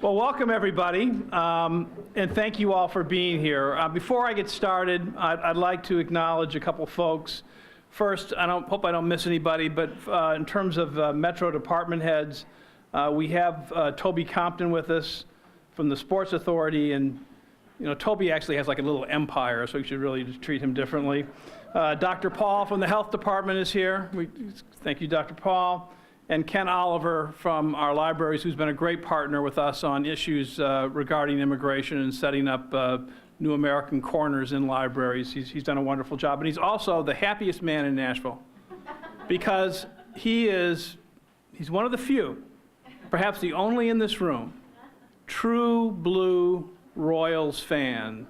Well, welcome everybody, and thank you all for being here. Before I get started, I'd like to acknowledge a couple folks. First, hope I don't miss anybody, but in terms of Metro department heads, we have Toby Compton with us from the Sports Authority, and you know, Toby actually has like a little empire, so we should really just treat him differently. Dr. Paul from the Health Department is here. Thank you, Dr. Paul. And Ken Oliver from our libraries, who's been a great partner with us on issues regarding immigration and setting up new American corners in libraries. He's done a wonderful job. And he's also the happiest man in Nashville because he's one of the few, perhaps the only in this room, true blue Royals fan.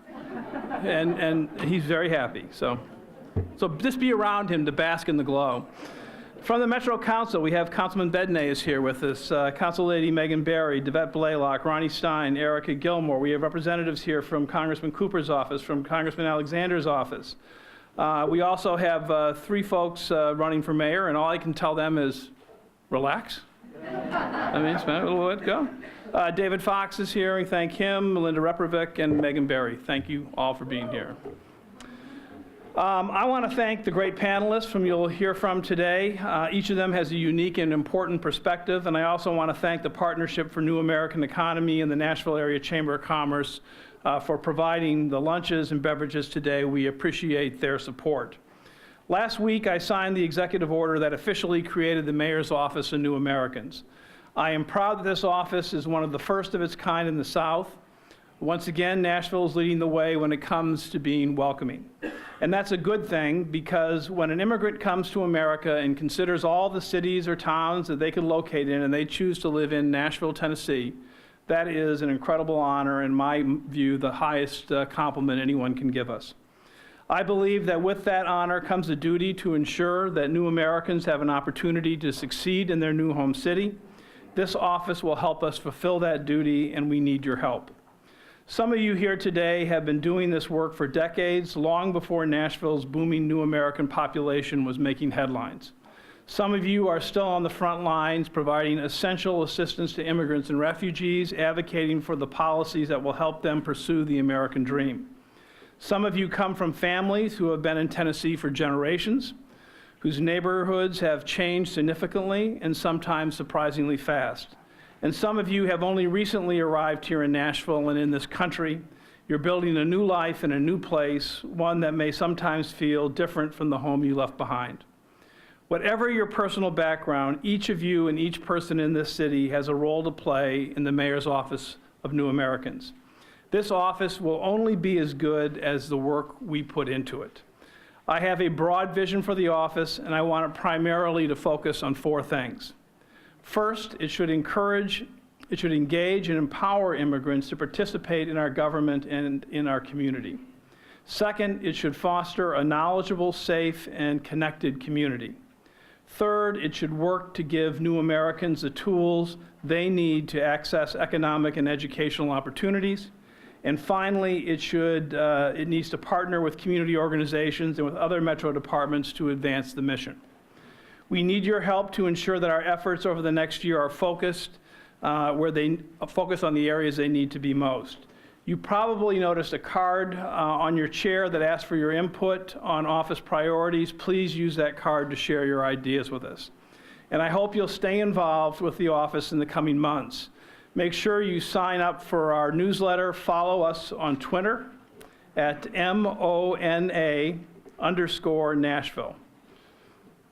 And he's very happy. So just be around him to bask in the glow. From the Metro Council, we have Councilman Bedney is here with us, Council Lady Megan Barry, Devette Blaylock, Ronnie Stein, Erica Gilmore. We have representatives here from Congressman Cooper's office, from Congressman Alexander's office. We also have three folks running for mayor, and all I can tell them is relax. I mean, spend a little bit, go. David Fox is here, we thank him, Melinda Reprovic, and Megan Barry. Thank you all for being here. I want to thank the great panelists you'll hear from today. Each of them has a unique and important perspective, and I also want to thank the Partnership for New American Economy and the Nashville Area Chamber of Commerce for providing the lunches and beverages today. We appreciate their support. Last week, I signed the executive order that officially created the Mayor's Office of New Americans. I am proud that this office is one of the first of its kind in the South. Once again, Nashville is leading the way when it comes to being welcoming. And that's a good thing because when an immigrant comes to America and considers all the cities or towns that they could locate in and they choose to live in Nashville, Tennessee, that is an incredible honor, in my view, the highest compliment anyone can give us. I believe that with that honor comes a duty to ensure that new Americans have an opportunity to succeed in their new home city. This office will help us fulfill that duty, and we need your help. Some of you here today have been doing this work for decades, long before Nashville's booming new American population was making headlines. Some of you are still on the front lines, providing essential assistance to immigrants and refugees, advocating for the policies that will help them pursue the American dream. Some of you come from families who have been in Tennessee for generations, whose neighborhoods have changed significantly and sometimes surprisingly fast. And some of you have only recently arrived here in Nashville and in this country. You're building a new life in a new place, one that may sometimes feel different from the home you left behind. Whatever your personal background, each of you and each person in this city has a role to play in the Mayor's Office of New Americans. This office will only be as good as the work we put into it. I have a broad vision for the office, and I want it primarily to focus on four things. First, it should engage and empower immigrants to participate in our government and in our community. Second, it should foster a knowledgeable, safe, and connected community. Third, it should work to give new Americans the tools they need to access economic and educational opportunities. And finally, it needs to partner with community organizations and with other Metro departments to advance the mission. We need your help to ensure that our efforts over the next year are focused where they focus on the areas they need to be most. You probably noticed a card on your chair that asks for your input on office priorities. Please use that card to share your ideas with us. And I hope you'll stay involved with the office in the coming months. Make sure you sign up for our newsletter. Follow us on Twitter at MONA_Nashville.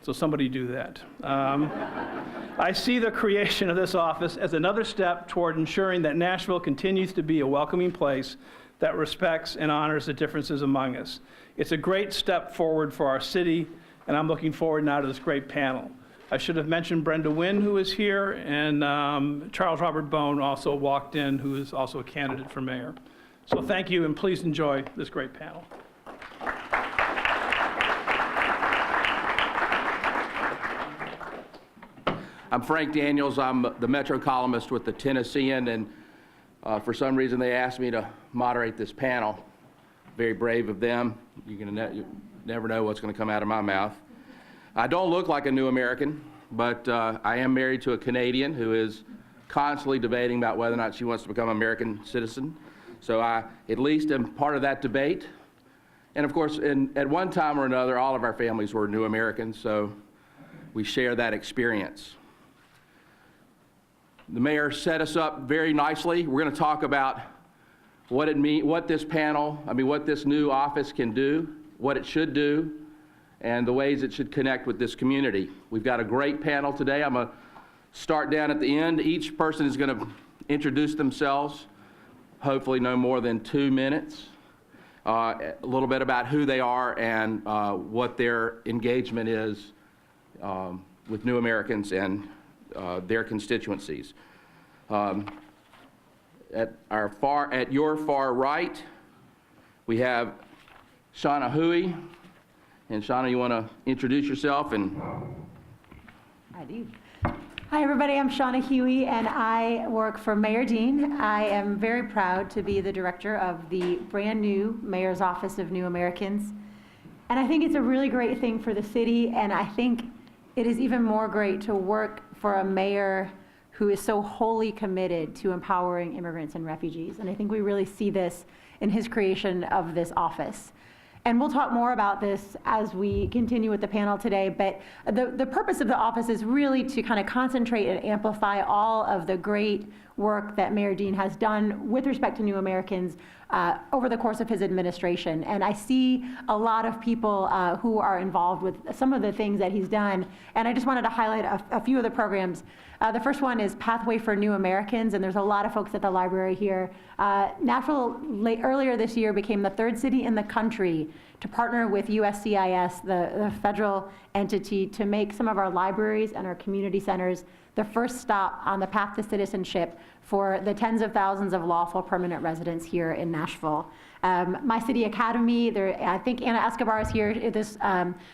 So somebody do that. I see the creation of this office as another step toward ensuring that Nashville continues to be a welcoming place that respects and honors the differences among us. It's a great step forward for our city, and I'm looking forward now to this great panel. I should have mentioned Brenda Wynn, who is here, and Charles Robert Bone also walked in, who is also a candidate for mayor. So thank you, and please enjoy this great panel. I'm Frank Daniels. I'm the Metro columnist with the Tennessean, and for some reason they asked me to moderate this panel. Very brave of them. You never know what's going to come out of my mouth. I don't look like a new American, but I am married to a Canadian who is constantly debating about whether or not she wants to become an American citizen. So I at least am part of that debate. And of course, at one time or another, all of our families were new Americans, so we share that experience. The mayor set us up very nicely. We're going to talk about what this new office can do, what it should do, and the ways it should connect with this community. We've got a great panel today. I'm going to start down at the end. Each person is going to introduce themselves, hopefully no more than 2 minutes, a little bit about who they are and what their engagement is with new Americans and their constituencies. At your far right, we have Shanna Hughey. And Shanna, you want to introduce yourself? And I do. Hi, everybody. I'm Shanna Hughey, and I work for Mayor Dean. I am very proud to be the director of the brand new Mayor's Office of New Americans. And I think it's a really great thing for the city, and I think it is even more great to work for a mayor who is so wholly committed to empowering immigrants and refugees. And I think we really see this in his creation of this office. And we'll talk more about this as we continue with the panel today, but the purpose of the office is really to kind of concentrate and amplify all of the great work that Mayor Dean has done with respect to new Americans over the course of his administration. And I see a lot of people who are involved with some of the things that he's done, and I just wanted to highlight a few of the programs. The first one is Pathway for New Americans, and there's a lot of folks at the library here. Nashville, earlier this year, became the 3rd city in the country to partner with USCIS, the federal entity, to make some of our libraries and our community centers the first stop on the path to citizenship for the tens of thousands of lawful permanent residents here in Nashville. My City Academy, I think Anna Escobar is here. This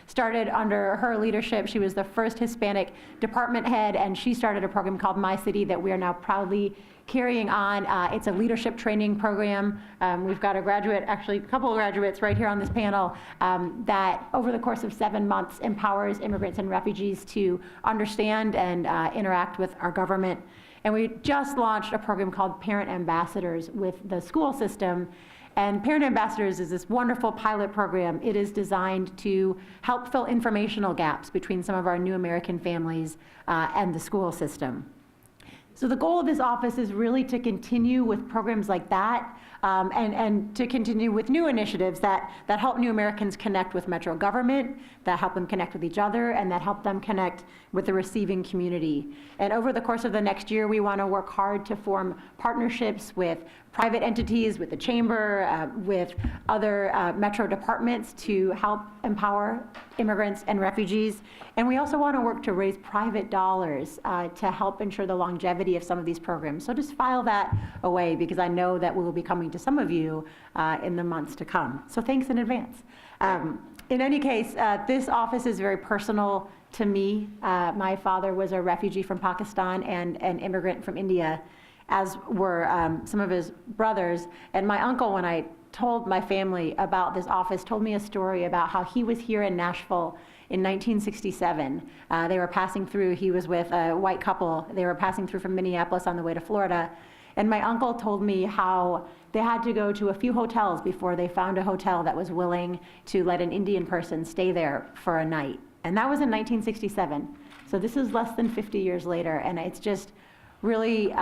started under her leadership. She was the first Hispanic department head, and she started a program called My City that we are now proudly carrying on. It's a leadership training program. We've got a graduate, actually a couple of graduates right here on this panel, that over the course of 7 months empowers immigrants and refugees to understand and interact with our government. And we just launched a program called Parent Ambassadors with the school system. And Parent Ambassadors is this wonderful pilot program. It is designed to help fill informational gaps between some of our new American families and the school system. So the goal of this office is really to continue with programs like that and to continue with new initiatives that help new Americans connect with Metro government, that help them connect with each other, and that help them connect with the receiving community. And over the course of the next year, we want to work hard to form partnerships with private entities, with the chamber, with other Metro departments to help empower immigrants and refugees. And we also want to work to raise private dollars to help ensure the longevity of some of these programs. So just file that away, because I know that we will be coming to some of you in the months to come. So thanks in advance. In any case, this office is very personal to me. My father was a refugee from Pakistan and an immigrant from India, as were some of his brothers. And my uncle, when I told my family about this office, told me a story about how he was here in Nashville in 1967. They were passing through, he was with a white couple, they were passing through from Minneapolis on the way to Florida. And my uncle told me how they had to go to a few hotels before they found a hotel that was willing to let an Indian person stay there for a night. And that was in 1967. So this is less than 50 years later, and it's just really,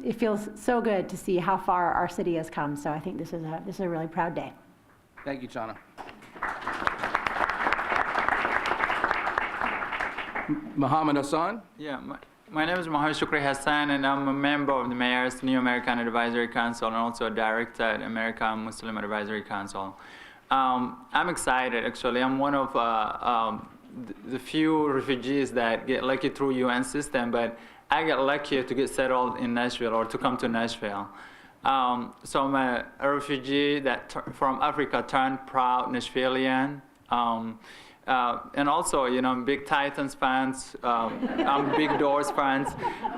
it feels so good to see how far our city has come. So I think this is a really proud day. thank you, Shanna. Mohamed Hassan. Yeah, my name is Mohamed-Shukri Hassan, and I'm a member of the Mayor's New American Advisory Council and also a director at American Muslim Advisory Council. I'm excited, actually. I'm one of the few refugees that get lucky through UN system, but I got lucky to get settled in Nashville or to come to Nashville. So I'm a refugee from Africa turned proud Nashvilleian. And also, you know, I'm big Titans fans. I'm big Doors fans.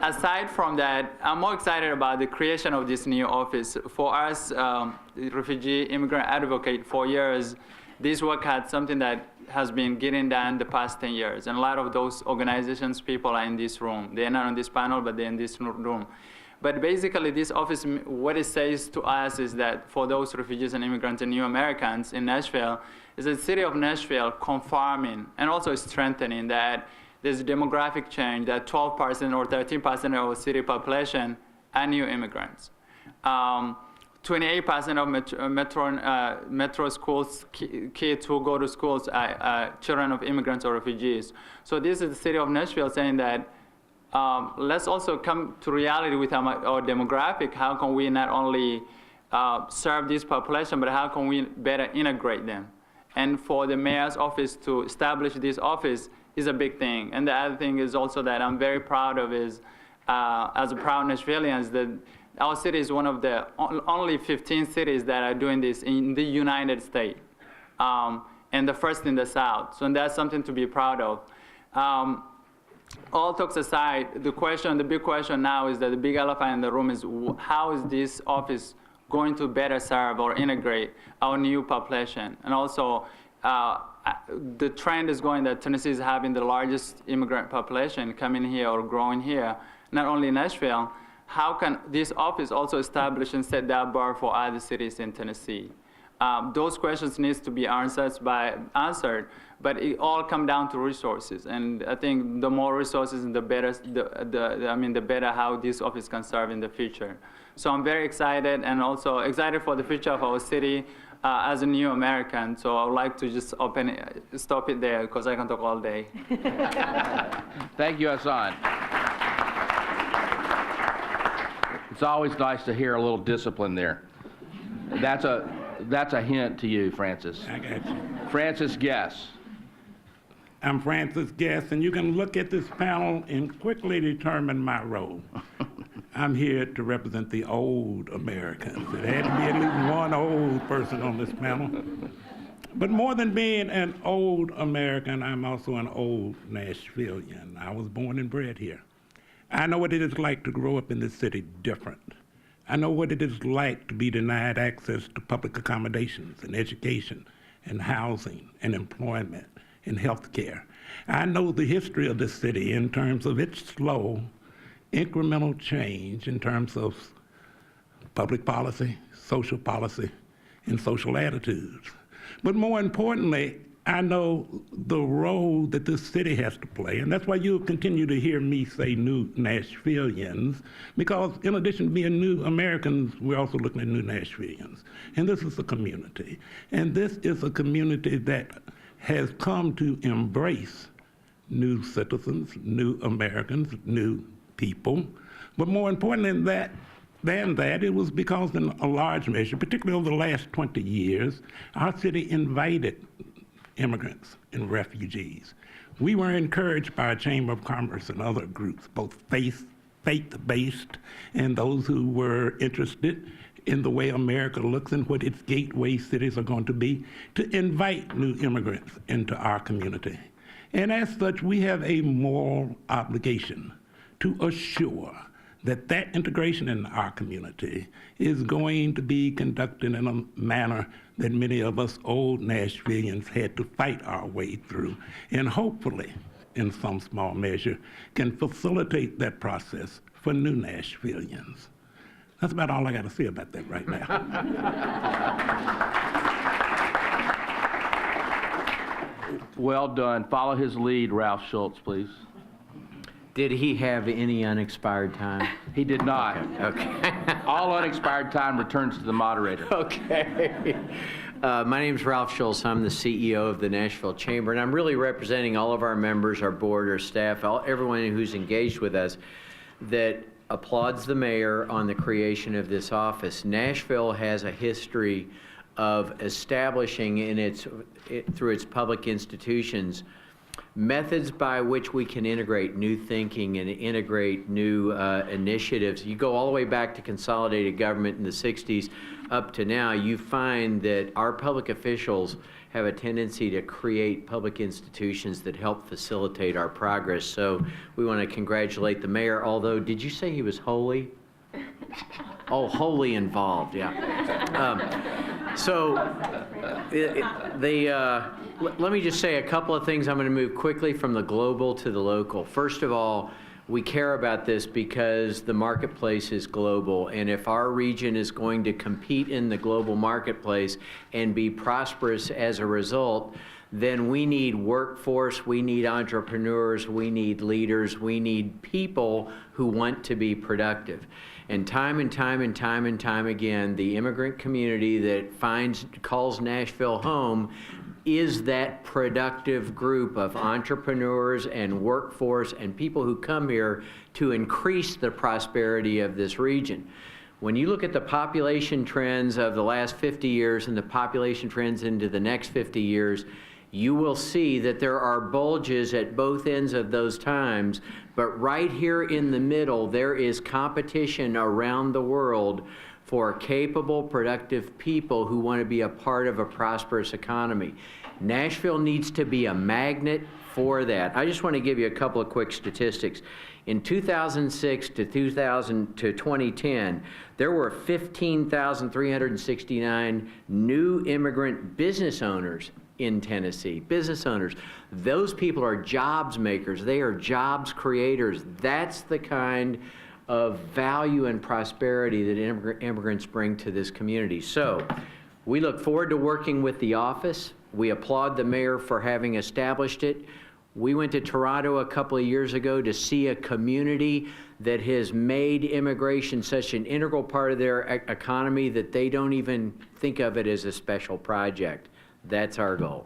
Aside from that, I'm more excited about the creation of this new office. For us, the refugee immigrant advocate, for years, this work had something that has been getting done the past 10 years. And a lot of those organizations, people are in this room. They're not on this panel, but they're in this room. But basically, this office, what it says to us is that for those refugees and immigrants and new Americans in Nashville, is the city of Nashville confirming and also strengthening that there's a demographic change, that 12% or 13% of the city population are new immigrants. 28% of metro schools, kids who go to schools are children of immigrants or refugees. So this is the city of Nashville saying that let's also come to reality with our demographic. How can we not only serve this population, but how can we better integrate them? And for the mayor's office to establish this office is a big thing. And the other thing is also that I'm very proud of is, as a proud Nashvillians, that our city is one of the only 15 cities that are doing this in the United States, and the first in the South. So that's something to be proud of. All talks aside, the big question now is that the big elephant in the room is how is this office going to better serve or integrate our new population? And also, the trend is going that Tennessee is having the largest immigrant population coming here or growing here, not only in Nashville. How can this office also establish and set that bar for other cities in Tennessee? Those questions need to be answered, but it all comes down to resources. And I think the more resources, the better. The better how this office can serve in the future. So I'm very excited, and also excited for the future of our city as a new American. So I would like to just stop it there because I can talk all day. Thank you, Hassan. It's always nice to hear a little discipline there. That's a hint to you, Francis. I got you. Francis Guess. I'm Francis Guess, and you can look at this panel and quickly determine my role. I'm here to represent the old Americans. It had to be at least one old person on this panel. But more than being an old American, I'm also an old Nashvillian. I was born and bred here. I know what it is like to grow up in this city different. I know what it is like to be denied access to public accommodations and education and housing and employment and health care. I know the history of this city in terms of its slow, incremental change in terms of public policy, and social attitudes. But more importantly, I know the role that this city has to play, and that's why you'll continue to hear me say new Nashvillians, because in addition to being new Americans, we're also looking at new Nashvillians. And this is a community. And this is a community that has come to embrace new citizens, new Americans, new people. But more importantly than that, it was because in a large measure, particularly over the last 20 years, our city invited immigrants and refugees. We were encouraged by a Chamber of Commerce and other groups, both faith-based and those who were interested in the way America looks and what its gateway cities are going to be, to invite new immigrants into our community. And as such, we have a moral obligation to assure that that integration in our community is going to be conducted in a manner that many of us old Nashvillians had to fight our way through, and hopefully, in some small measure, can facilitate that process for new Nashvillians. That's about all I got to say about that right now. Well done. Follow his lead, Ralph Schulz, please. Did he have any unexpired time? He did not. Okay. All unexpired time returns to the moderator. Okay. My name is Ralph Schulz. I'm the CEO of the Nashville Chamber, and I'm really representing all of our members, our board, our staff, everyone who's engaged with us that applauds the mayor on the creation of this office. Nashville has a history of establishing through its public institutions methods by which we can integrate new thinking and integrate new initiatives. You go all the way back to consolidated government in the 60s up to now, you find that our public officials have a tendency to create public institutions that help facilitate our progress. So we want to congratulate the mayor, although, did you say he was wholly? Oh, wholly involved, yeah. So, let me just say a couple of things. I'm going to move quickly from the global to the local. First of all, we care about this because the marketplace is global, and if our region is going to compete in the global marketplace and be prosperous as a result, then we need workforce, we need entrepreneurs, we need leaders, we need people who want to be productive. And time again, the immigrant community that calls Nashville home is that productive group of entrepreneurs and workforce and people who come here to increase the prosperity of this region. When you look at the population trends of the last 50 years and the population trends into the next 50 years, you will see that there are bulges at both ends of those times, but right here in the middle, there is competition around the world for capable, productive people who want to be a part of a prosperous economy. Nashville needs to be a magnet for that. I just want to give you a couple of quick statistics. In 2006 to 2010, there were 15,369 new immigrant business owners in Tennessee, business owners. Those people are jobs makers. They are jobs creators. That's the kind of value and prosperity that immigrants bring to this community. So we look forward to working with the office. We applaud the mayor for having established it. We went to Toronto a couple of years ago to see a community that has made immigration such an integral part of their economy that they don't even think of it as a special project. That's our goal.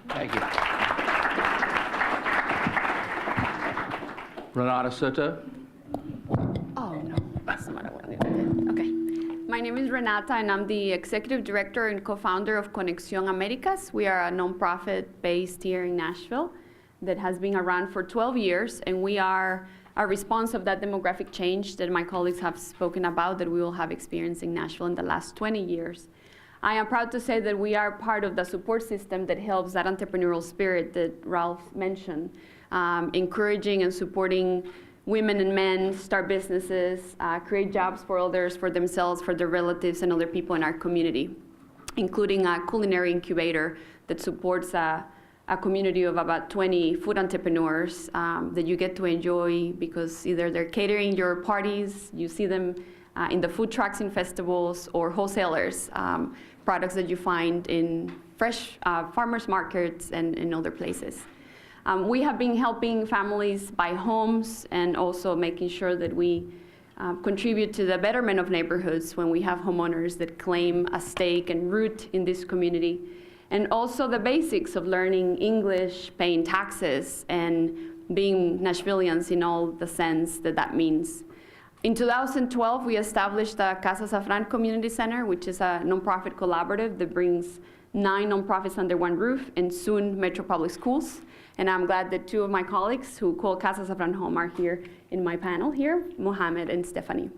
Thank you. Renata Soto. Oh, no, that's not what I did. Okay. My name is Renata, and I'm the executive director and co-founder of Conexion Americas. We are a nonprofit based here in Nashville that has been around for 12 years, and we are a response of that demographic change that my colleagues have spoken about that we will have experienced in Nashville in the last 20 years. I am proud to say that we are part of the support system that helps that entrepreneurial spirit that Ralph mentioned, encouraging and supporting women and men start businesses, create jobs for others, for themselves, for their relatives, and other people in our community, including a culinary incubator that supports a community of about 20 food entrepreneurs that you get to enjoy because either they're catering your parties, you see them in the food trucks in festivals, or wholesalers, products that you find in fresh farmers markets and in other places. We have been helping families buy homes and also making sure that we contribute to the betterment of neighborhoods when we have homeowners that claim a stake and root in this community. And also the basics of learning English, paying taxes, and being Nashvillians in all the sense that that means. In 2012, we established the Casa Safran Community Center, which is a nonprofit collaborative that brings 9 nonprofits under one roof, and soon Metro Public Schools. And I'm glad that 2 of my colleagues who call Casa Safran home are here in my panel here, Mohamed and Stephanie.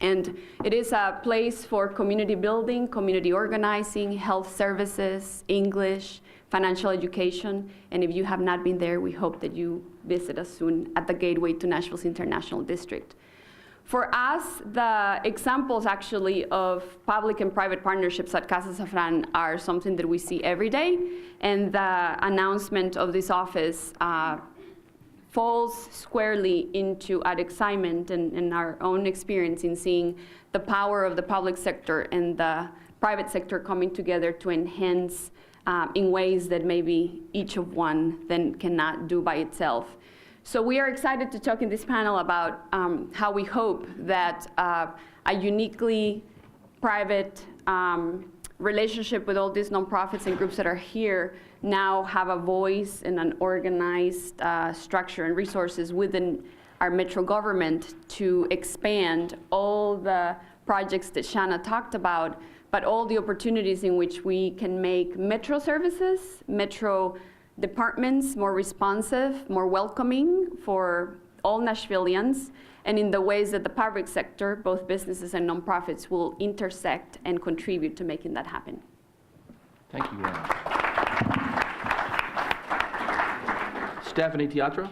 And it is a place for community building, community organizing, health services, English, financial education. And if you have not been there, we hope that you visit us soon at the gateway to Nashville's International District. For us, the examples actually of public and private partnerships at Casa Safran are something that we see every day, and the announcement of this office falls squarely into our excitement and our own experience in seeing the power of the public sector and the private sector coming together to enhance in ways that maybe each of one then cannot do by itself. So we are excited to talk in this panel about how we hope that a uniquely private relationship with all these nonprofits and groups that are here now have a voice and an organized structure and resources within our metro government to expand all the projects that Shanna talked about, but all the opportunities in which we can make metro services, metro departments more responsive, more welcoming for all Nashvillians, and in the ways that the public sector, both businesses and nonprofits, will intersect and contribute to making that happen. Thank you, Renata. Stephanie, Teatro.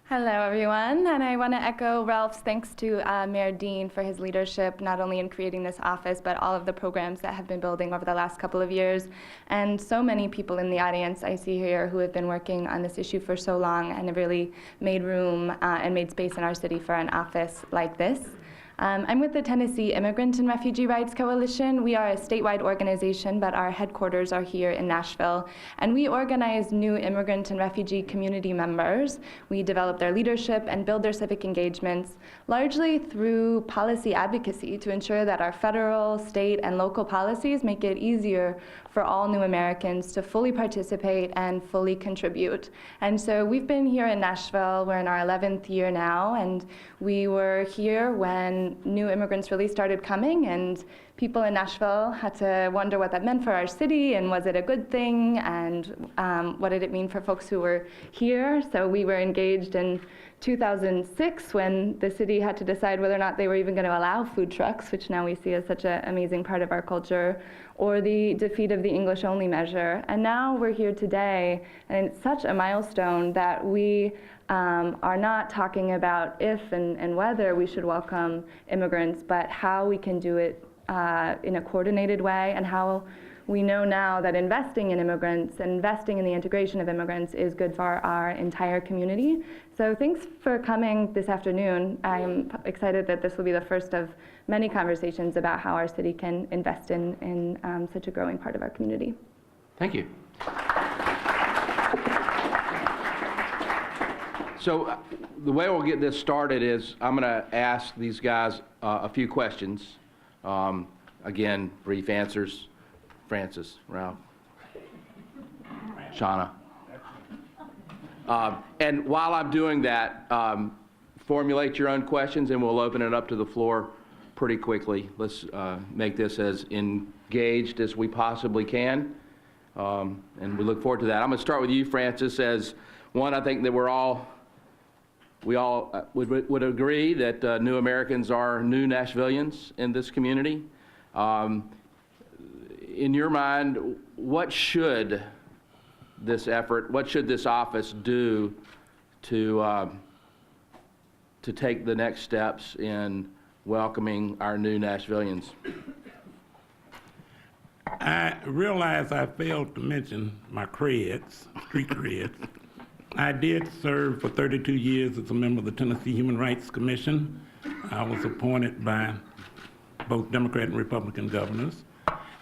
Hello, everyone, and I want to echo Ralph's thanks to Mayor Dean for his leadership, not only in creating this office, but all of the programs that have been building over the last couple of years, and so many people in the audience I see here who have been working on this issue for so long and have really made room and made space in our city for an office like this. I'm with the Tennessee Immigrant and Refugee Rights Coalition. We are a statewide organization, but our headquarters are here in Nashville. And we organize new immigrant and refugee community members. We develop their leadership and build their civic engagements, largely through policy advocacy to ensure that our federal, state, and local policies make it easier for all new Americans to fully participate and fully contribute. And so we've been here in Nashville. We're in our 11th year now, and we were here when new immigrants really started coming, and people in Nashville had to wonder what that meant for our city, and was it a good thing, and what did it mean for folks who were here. So we were engaged in 2006 when the city had to decide whether or not they were even going to allow food trucks, which now we see as such an amazing part of our culture, or the defeat of the English-only measure. And now we're here today, and it's such a milestone that we are not talking about if and whether we should welcome immigrants, but how we can do it in a coordinated way, and how we know now that investing in immigrants and investing in the integration of immigrants is good for our entire community. So thanks for coming this afternoon. I'm excited that this will be the first of many conversations about how our city can invest in such a growing part of our community. Thank you. So the way we'll get this started is I'm going to ask these guys a few questions. Again, brief answers. Francis, Ralph, Shanna. And while I'm doing that, formulate your own questions and we'll open it up to the floor pretty quickly. Let's make this as engaged as we possibly can. And we look forward to that. I'm going to start with you, Francis, as one. I think that we all would agree that new Americans are new Nashvillians in this community. In your mind, what should this office do to take the next steps in welcoming our new Nashvillians? I realize I failed to mention my creds, street creds. I did serve for 32 years as a member of the Tennessee Human Rights Commission. I was appointed by both Democrat and Republican governors.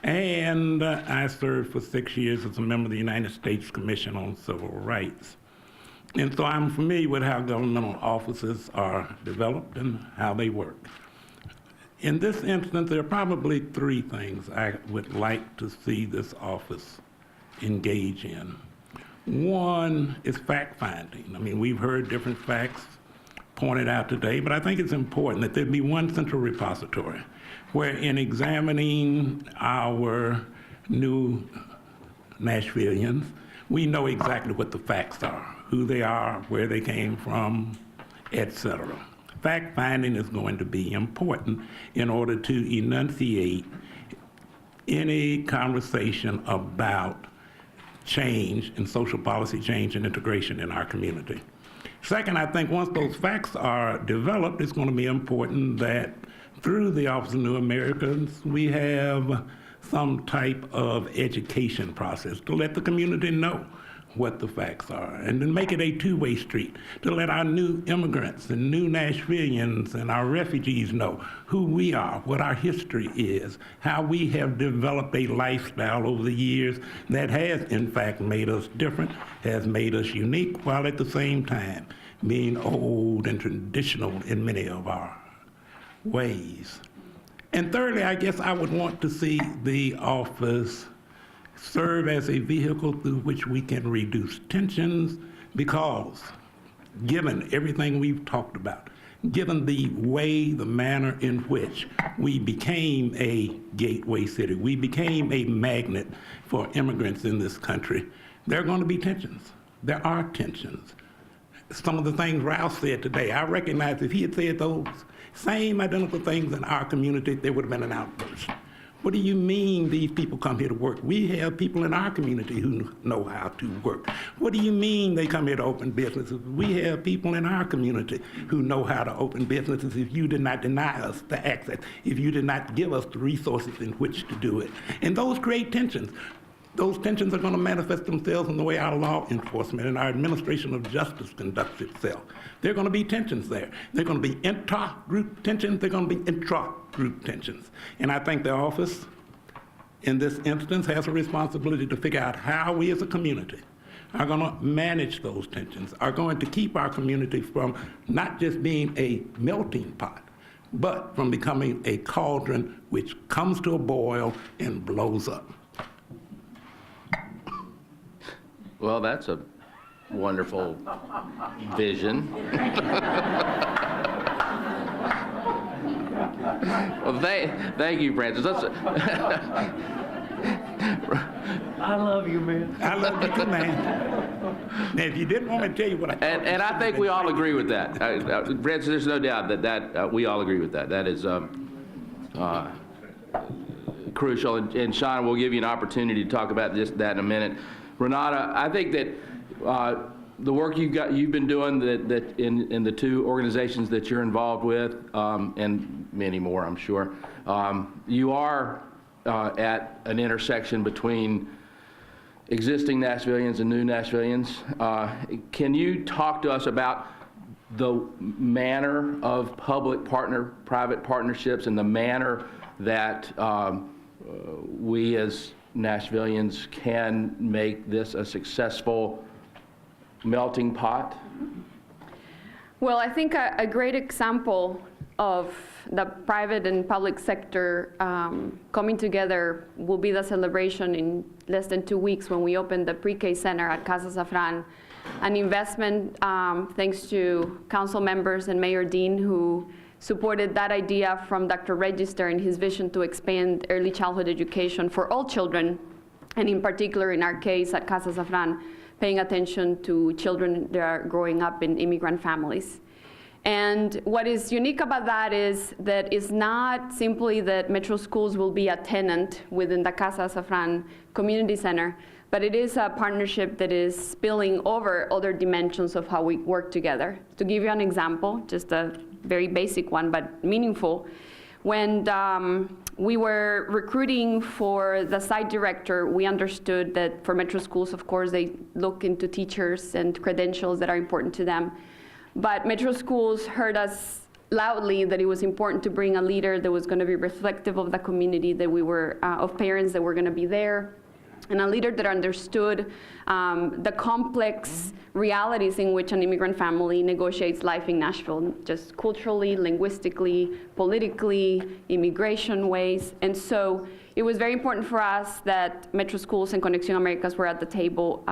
And I served for 6 years as a member of the United States Commission on Civil Rights. And so I'm familiar with how governmental offices are developed and how they work. In this instance, there are probably three things I would like to see this office engage in. One is fact-finding. I mean, we've heard different facts pointed out today, but I think it's important that there be one central repository where, in examining our new Nashvillians, we know exactly what the facts are, who they are, where they came from, etc. Fact-finding is going to be important in order to enunciate any conversation about change and social policy change and integration in our community. Second, I think once those facts are developed, it's going to be important that through the Office of New Americans, we have some type of education process to let the community know what the facts are, and then make it a two-way street to let our new immigrants and new Nashvillians and our refugees know who we are, what our history is, how we have developed a lifestyle over the years that has, in fact, made us different, has made us unique, while at the same time being old and traditional in many of our ways. And thirdly, I guess I would want to see the office serve as a vehicle through which we can reduce tensions, because given everything we've talked about, given the way, the manner in which we became a gateway city, we became a magnet for immigrants in this country, there are going to be tensions. There are tensions. Some of the things Ralph said today, I recognize if he had said those same identical things in our community, there would have been an outburst. What do you mean these people come here to work? We have people in our community who know how to work. What do you mean they come here to open businesses? We have people in our community who know how to open businesses if you did not deny us the access, if you did not give us the resources in which to do it. And those create tensions. Those tensions are going to manifest themselves in the way our law enforcement and our administration of justice conducts itself. There are going to be tensions there. There are going to be intra-group tensions. There are going to be intra-group tensions. And I think the office, in this instance, has a responsibility to figure out how we as a community are going to manage those tensions, are going to keep our community from not just being a melting pot, but from becoming a cauldron which comes to a boil and blows up. Well, that's a wonderful vision. Well, thank you, Francis. I love you, man. I love you too, man. Now, if you didn't want me to tell you what I thought, And I think we all agree with that. Francis, there's no doubt that we all agree with that. That is crucial. And Shanna, we'll give you an opportunity to talk about just that in a minute. Renata, I think that the work you've been doing that in the two organizations that you're involved with, and many more, I'm sure, you are at an intersection between existing Nashvillians and new Nashvillians. Can you talk to us about the manner of public-private partnerships and the manner that we as Nashvillians can make this a successful melting pot? Well, I think a great example of the private and public sector coming together will be the celebration in less than 2 weeks when we open the pre-K center at Casa Safran, an investment thanks to council members and Mayor Dean, who supported that idea from Dr. Register and his vision to expand early childhood education for all children, and in particular in our case at Casa Safran, paying attention to children that are growing up in immigrant families. And what is unique about that is that it's not simply that Metro Schools will be a tenant within the Casa Safran Community Center, but it is a partnership that is spilling over other dimensions of how we work together. To give you an example, just a very basic one, but meaningful, when we were recruiting for the site director, we understood that for Metro Schools, of course, they look into teachers and credentials that are important to them. But Metro Schools heard us loudly that it was important to bring a leader that was going to be reflective of the community that we were, of parents that were going to be there, and a leader that understood the complex realities in which an immigrant family negotiates life in Nashville, just culturally, linguistically, politically, immigration ways. And so it was very important for us that Metro Schools and Conexion Americas were at the table,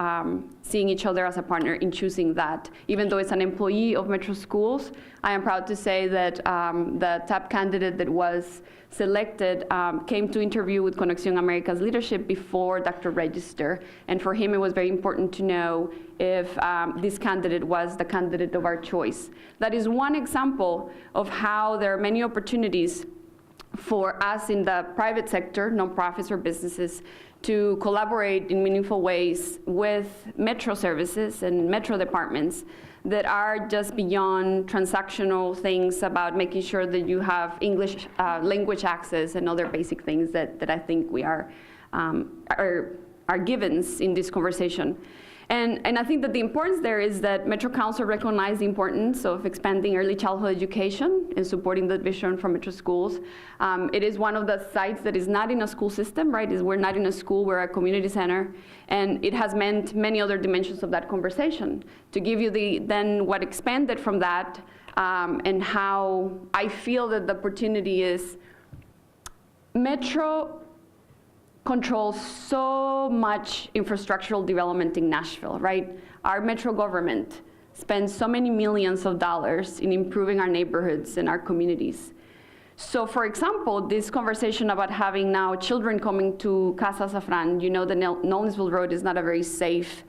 seeing each other as a partner in choosing that. Even though it's an employee of Metro Schools, I am proud to say that the top candidate that was selected came to interview with Conexion Americas leadership before Dr. Register, and for him it was very important to know if this candidate was the candidate of our choice. That is one example of how there are many opportunities for us in the private sector, nonprofits or businesses, to collaborate in meaningful ways with Metro services and Metro departments that are just beyond transactional things about making sure that you have English language access and other basic things that I think we are givens in this conversation. And I think that the importance there is that Metro Council recognized the importance of expanding early childhood education and supporting that vision from Metro Schools. It is one of the sites that is not in a school system, right? We're not in a school, we're a community center, and it has meant many other dimensions of that conversation. To give you then what expanded from that, and how I feel that the opportunity is, Metro controls so much infrastructural development in Nashville, right? Our Metro government spends so many millions of dollars in improving our neighborhoods and our communities. So for example, this conversation about having now children coming to Casa Safran, you know the Nolensville Road is not a very safe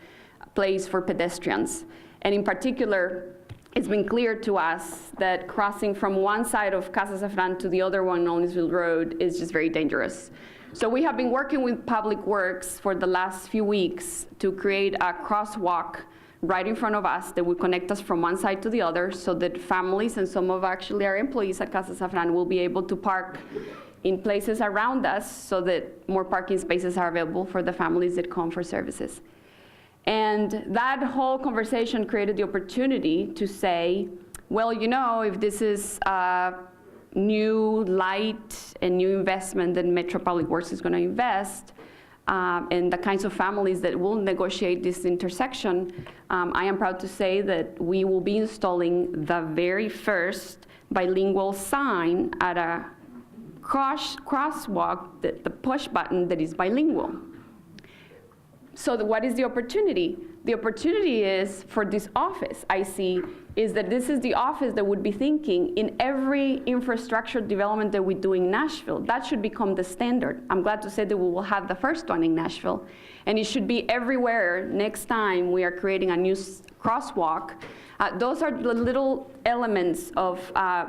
place for pedestrians. And in particular, it's been clear to us that crossing from one side of Casa Safran to the other one on Nashville Road is just very dangerous. So we have been working with Public Works for the last few weeks to create a crosswalk right in front of us that will connect us from one side to the other so that families and some of actually our employees at Casa Safran will be able to park in places around us so that more parking spaces are available for the families that come for services. And that whole conversation created the opportunity to say, well, you know, if this is new light and new investment that Metro Public Works is going to invest, and the kinds of families that will negotiate this intersection, I am proud to say that we will be installing the very first bilingual sign at a crosswalk, the push button that is bilingual. So what is the opportunity? The opportunity is for this office, I see, is that this is the office that would be thinking in every infrastructure development that we do in Nashville. That should become the standard. I'm glad to say that we will have the first one in Nashville. And it should be everywhere next time we are creating a new crosswalk. Those are the little elements of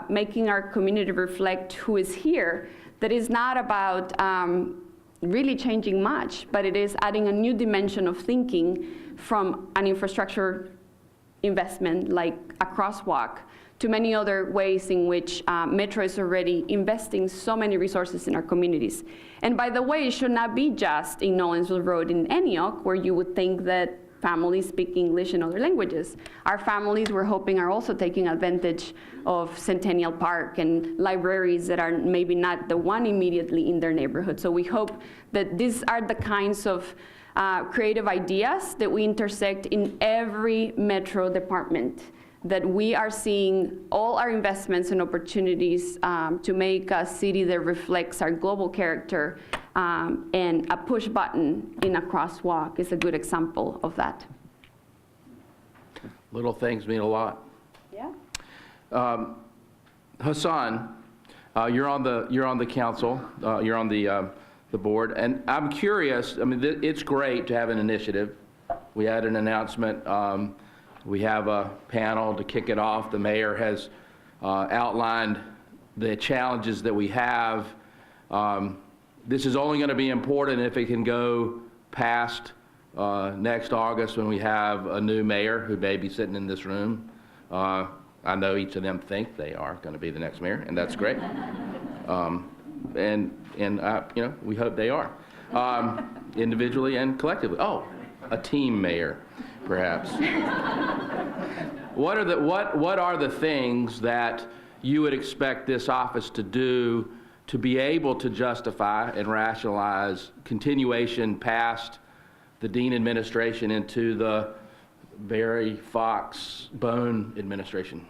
making our community reflect who is here. That is not about really changing much, but it is adding a new dimension of thinking from an infrastructure investment like a crosswalk to many other ways in which Metro is already investing so many resources in our communities. And by the way, it should not be just in Nolensville Road in Antioch, where you would think that families speak English and other languages. Our families, we're hoping, are also taking advantage of Centennial Park and libraries that are maybe not the one immediately in their neighborhood. So we hope that these are the kinds of creative ideas that we intersect in every Metro department, that we are seeing all our investments and opportunities to make a city that reflects our global character, and a push button in a crosswalk is a good example of that. Little things mean a lot. Yeah. Hassan, you're on the council, you're on the board, and I'm curious, I mean, it's great to have an initiative. We had an announcement, we have a panel to kick it off. The mayor has outlined the challenges that we have. This is only going to be important if it can go past next August when we have a new mayor who may be sitting in this room. I know each of them think they are going to be the next mayor, and that's great. And you know, we hope they are, individually and collectively. Oh, a team mayor, perhaps. What are the things that you would expect this office to do to be able to justify and rationalize continuation past the Dean administration into the Barry Fox Bone administration?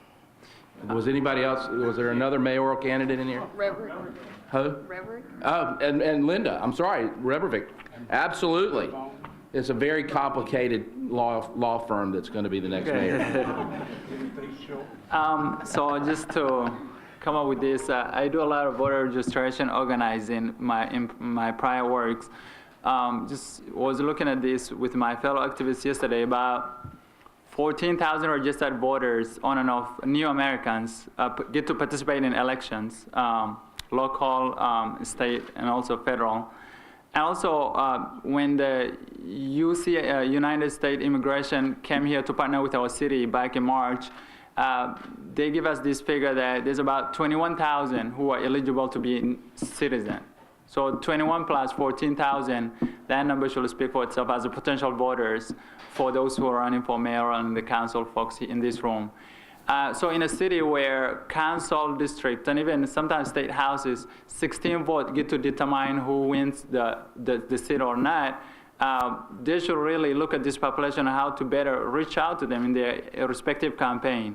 Was anybody else, was there another mayoral candidate in here? Who? Oh, and Linda, I'm sorry, Rebervic. Absolutely. It's a very complicated law firm that's going to be the next mayor. So just to come up with this, I do a lot of voter registration organizing in my prior works. Just was looking at this with my fellow activists yesterday. About 14,000 registered voters on and off, new Americans, get to participate in elections, local, state, and also federal. And also, when the UC, United States Immigration, came here to partner with our city back in March, they give us this figure that there's about 21,000 who are eligible to be citizen. So 21 plus 14,000, that number should speak for itself as a potential voters for those who are running for mayor and the council folks in this room. So in a city where council district and even sometimes state houses, 16 votes get to determine who wins the seat or not, they should really look at this population and how to better reach out to them in their respective campaign.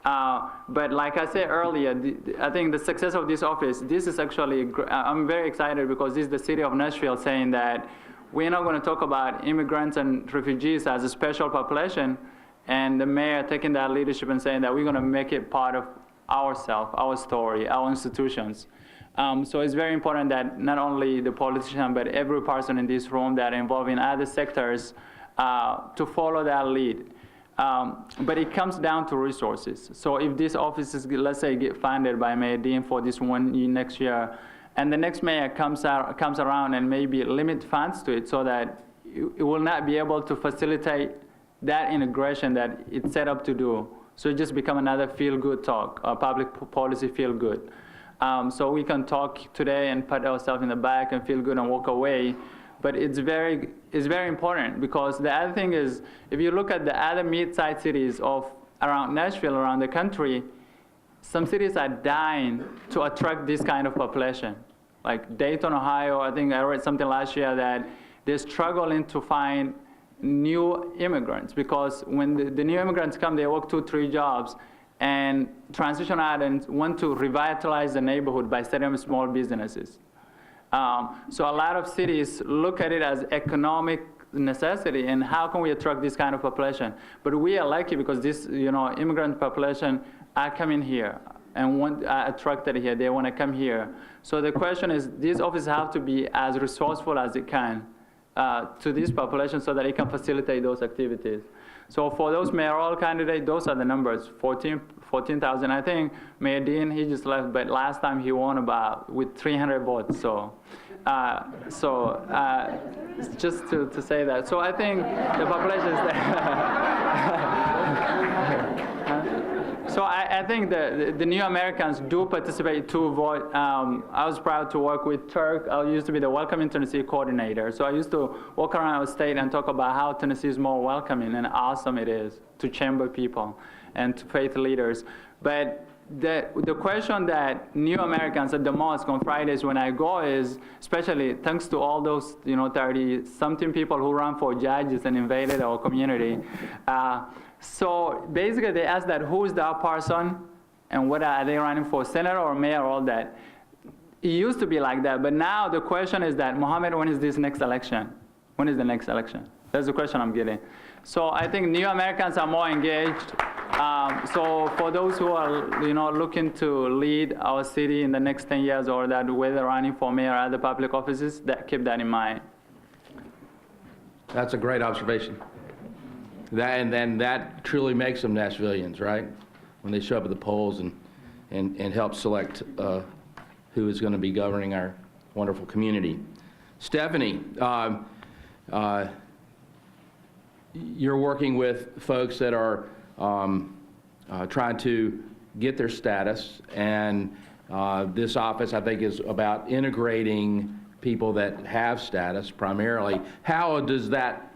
But like I said earlier, I think the success of this office, this is actually, I'm very excited because this is the city of Nashville saying that we're not going to talk about immigrants and refugees as a special population, and the mayor taking that leadership and saying that we're going to make it part of ourselves, our story, our institutions. So it's very important that not only the politician, but every person in this room that are involved in other sectors to follow that lead. But it comes down to resources. So if this office is, let's say, get funded by Mayor Dean for this next year, and the next mayor comes around and maybe limit funds to it so that it will not be able to facilitate that integration that it's set up to do. So it just become another feel-good talk, a public policy feel-good. So we can talk today and pat ourselves in the back and feel good and walk away, but it's very important, because the other thing is, if you look at the other mid-sized cities of around Nashville, around the country, some cities are dying to attract this kind of population. Like Dayton, Ohio, I think I read something last year that they're struggling to find new immigrants, because when the new immigrants come, they work 2-3 jobs, and Transition Islands want to revitalize the neighborhood by setting up small businesses. So a lot of cities look at it as economic necessity, and how can we attract this kind of population? But we are lucky because this, immigrant population are coming here and are attracted here. They want to come here. So the question is, these offices have to be as resourceful as it can to this population so that it can facilitate those activities. So for those mayoral candidates, those are the numbers, 14,000. I think Mayor Dean, he just left, but last time he won with 300 votes. So, just to say that. So I think the population is there. So I think the New Americans do participate to vote. I was proud to work with Turk. I used to be the Welcoming Tennessee coordinator. So I used to walk around our state and talk about how Tennessee is more welcoming and awesome it is to chamber people and to faith leaders. But the question that New Americans at the mosque on Fridays when I go is, especially thanks to all those 30-something people who ran for judges and invaded our community. So basically they ask that who is that person and whether are they running for senator or mayor, all that. It used to be like that, but now the question is that, Mohammed, when is this next election? When is the next election? That's the question I'm getting. So I think New Americans are more engaged. So for those who are looking to lead our city in the next 10 years, or that whether running for mayor or other public offices, keep that in mind. That's a great observation. And then that truly makes them Nashvillians, right? When they show up at the polls and help select who is going to be governing our wonderful community. Stephanie, you're working with folks that are trying to get their status, and this office, I think, is about integrating people that have status primarily. How does that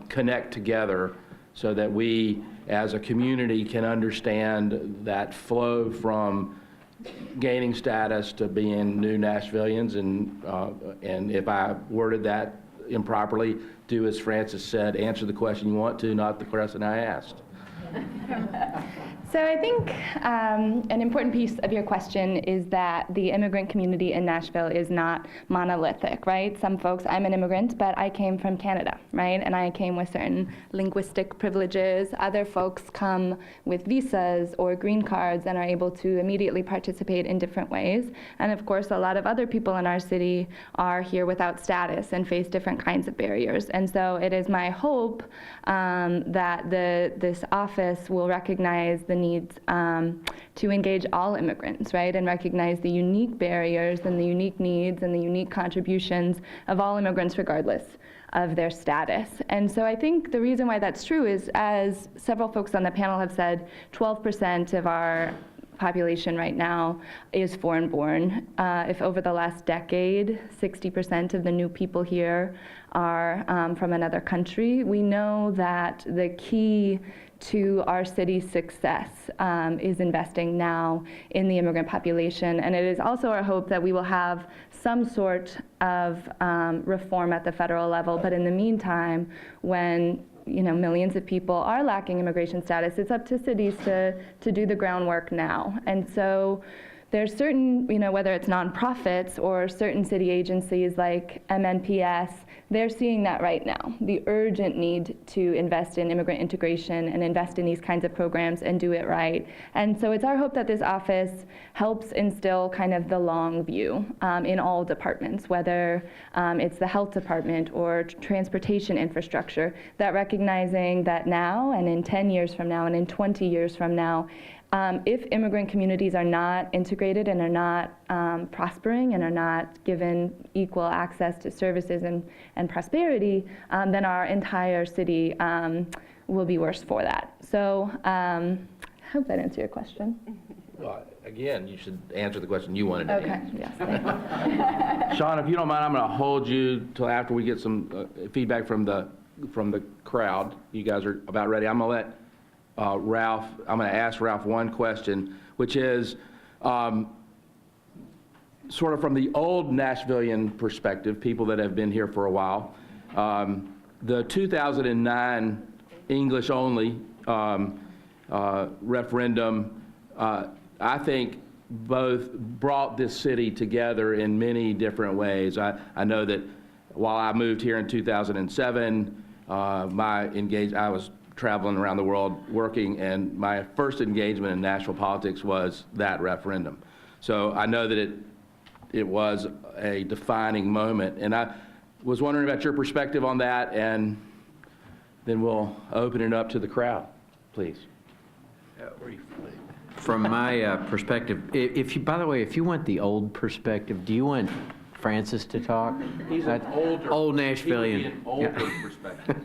connect together so that we as a community can understand that flow from gaining status to being new Nashvillians, and if I worded that improperly, do as Francis said, answer the question you want to, not the question I asked. So I think an important piece of your question is that the immigrant community in Nashville is not monolithic, right? Some folks, I'm an immigrant, but I came from Canada, right? And I came with certain linguistic privileges. Other folks come with visas or green cards and are able to immediately participate in different ways. And of course, a lot of other people in our city are here without status and face different kinds of barriers. And so it is my hope that this office will recognize the needs to engage all immigrants, right, and recognize the unique barriers and the unique needs and the unique contributions of all immigrants regardless of their status. And so I think the reason why that's true is, as several folks on the panel have said, 12% of our population right now is foreign-born. If over the last decade, 60% of the new people here are from another country, we know that the key to our city's success is investing now in the immigrant population. And it is also our hope that we will have some sort of reform at the federal level. But in the meantime, when millions of people are lacking immigration status, it's up to cities to do the groundwork now. And so there's certain, whether it's nonprofits or certain city agencies like MNPS, they're seeing that right now, the urgent need to invest in immigrant integration and invest in these kinds of programs and do it right. And so it's our hope that this office helps instill kind of the long view in all departments, whether it's the health department or transportation infrastructure, that recognizing that now and in 10 years from now and in 20 years from now, if immigrant communities are not integrated and are not prospering and are not given equal access to services and prosperity, then our entire city will be worse for that. So I hope that answered your question. Well, again, you should answer the question you wanted to Okay, answer. yes, thank you. Sean, if you don't mind, I'm going to hold you till after we get some feedback from the crowd. You guys are about ready. I'm going to let Ralph, I'm going to ask Ralph one question, which is sort of from the old Nashvilleian perspective, people that have been here for a while. The 2009 English-only referendum, I think, both brought this city together in many different ways. I know that while I moved here in 2007, I was traveling around the world working, and my first engagement in national politics was that referendum. So I know that it was a defining moment, and I was wondering about your perspective on that, and then we'll open it up to the crowd, please. From my perspective, by the way, if you want the old perspective, do you want Francis to talk? He's an older. Old Nashvilleian. An older perspective.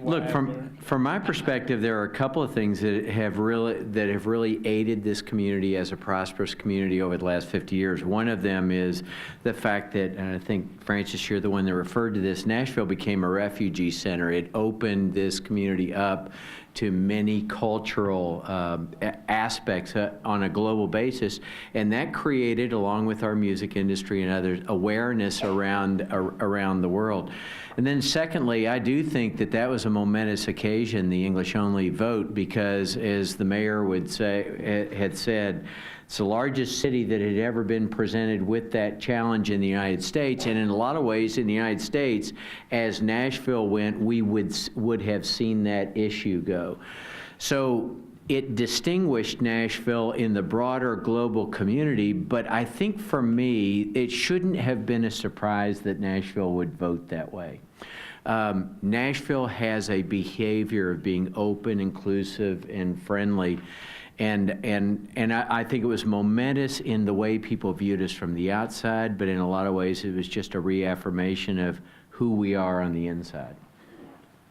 Look, from my perspective, there are a couple of things that have really aided this community as a prosperous community over the last 50 years. One of them is the fact that, and I think Francis, you're the one that referred to this, Nashville became a refugee center. It opened this community up to many cultural aspects on a global basis, and that created, along with our music industry and others, awareness around the world. And then secondly, I do think that was a momentous occasion, the English-only vote, because as the mayor had said, it's the largest city that had ever been presented with that challenge in the United States, and in a lot of ways in the United States, as Nashville went, we would have seen that issue go. So it distinguished Nashville in the broader global community, but I think for me, it shouldn't have been a surprise that Nashville would vote that way. Nashville has a behavior of being open, inclusive, and friendly. And I think it was momentous in the way people viewed us from the outside, but in a lot of ways it was just a reaffirmation of who we are on the inside.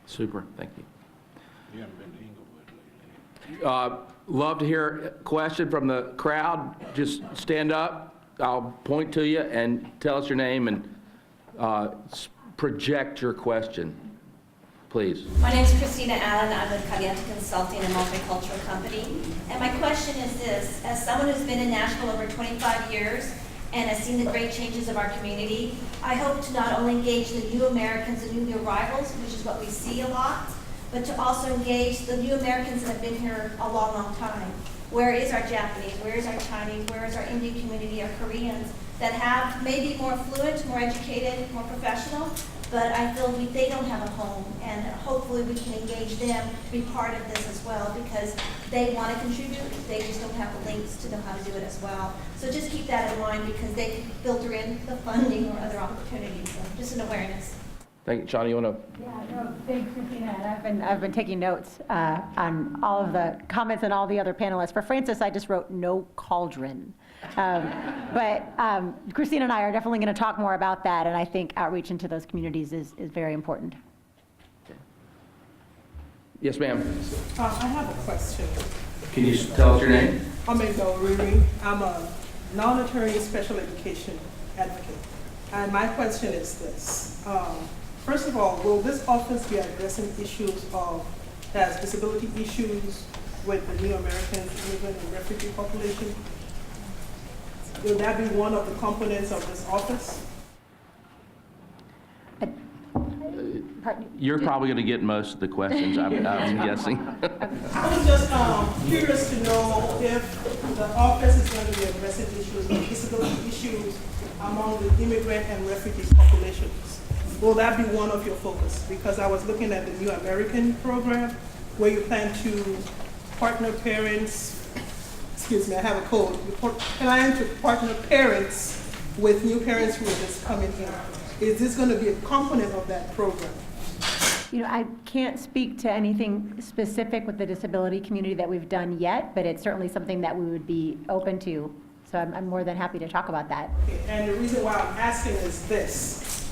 Super, thank you. You haven't been to Inglewood lately. Love to hear a question from the crowd. Just stand up, I'll point to you and tell us your name and project your question, please. My name is Christina Allen. I'm with Caliente Consulting, a multicultural company. And my question is this: as someone who's been in Nashville over 25 years and has seen the great changes of our community, I hope to not only engage the new Americans and new arrivals, which is what we see a lot, but to also engage the new Americans that have been here a long, long time. Where is our Japanese? Where is our Chinese? Where is our Indian community, our Koreans that have maybe more fluent, more educated, more professional, but I feel they don't have a home, and hopefully we can engage them to be part of this as well, because they want to contribute, they just don't have the links to know how to do it as well. So just keep that in mind, because they can filter in the funding or other opportunities. So just an awareness. Thank you. Shauna, you want to? Yeah, no, thanks, Christina. And I've been taking notes on all of the comments and all the other panelists. For Francis, I just wrote no cauldron. But Christina and I are definitely going to talk more about that, and I think outreach into those communities is very important. Yes, ma'am. I have a question. Can you tell us your name? I'm Riri. I'm a non-attorney special education advocate. And my question is this. First of all, will this office be addressing issues as disability issues with the new Americans, immigrant and refugee population? Will that be one of the components of this office? You're probably going to get most of the questions, I'm guessing. I was just curious to know if the office is going to be addressing issues of disability issues among the immigrant and refugee populations. Will that be one of your focus? Because I was looking at the New American program where you plan to partner parents, excuse me, I have a cold, you plan to partner parents with new parents who are just coming in. Is this going to be a component of that program? You know, I can't speak to anything specific with the disability community that we've done yet, but it's certainly something that we would be open to. So I'm more than happy to talk about that. And the reason why I'm asking is this,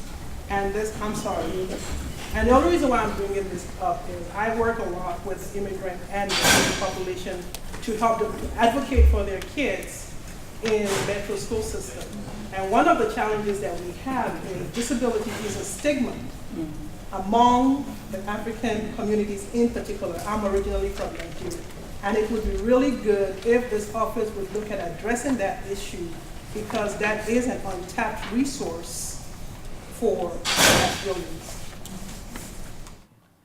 and this, I'm sorry, and the only reason why I'm bringing this up is I work a lot with immigrant and refugee population to help them to advocate for their kids in the metro school system. And one of the challenges that we have is disability is a stigma among the African communities in particular. I'm originally from Nigeria. And it would be really good if this office would look at addressing that issue, because that is an untapped resource for Nashvillians.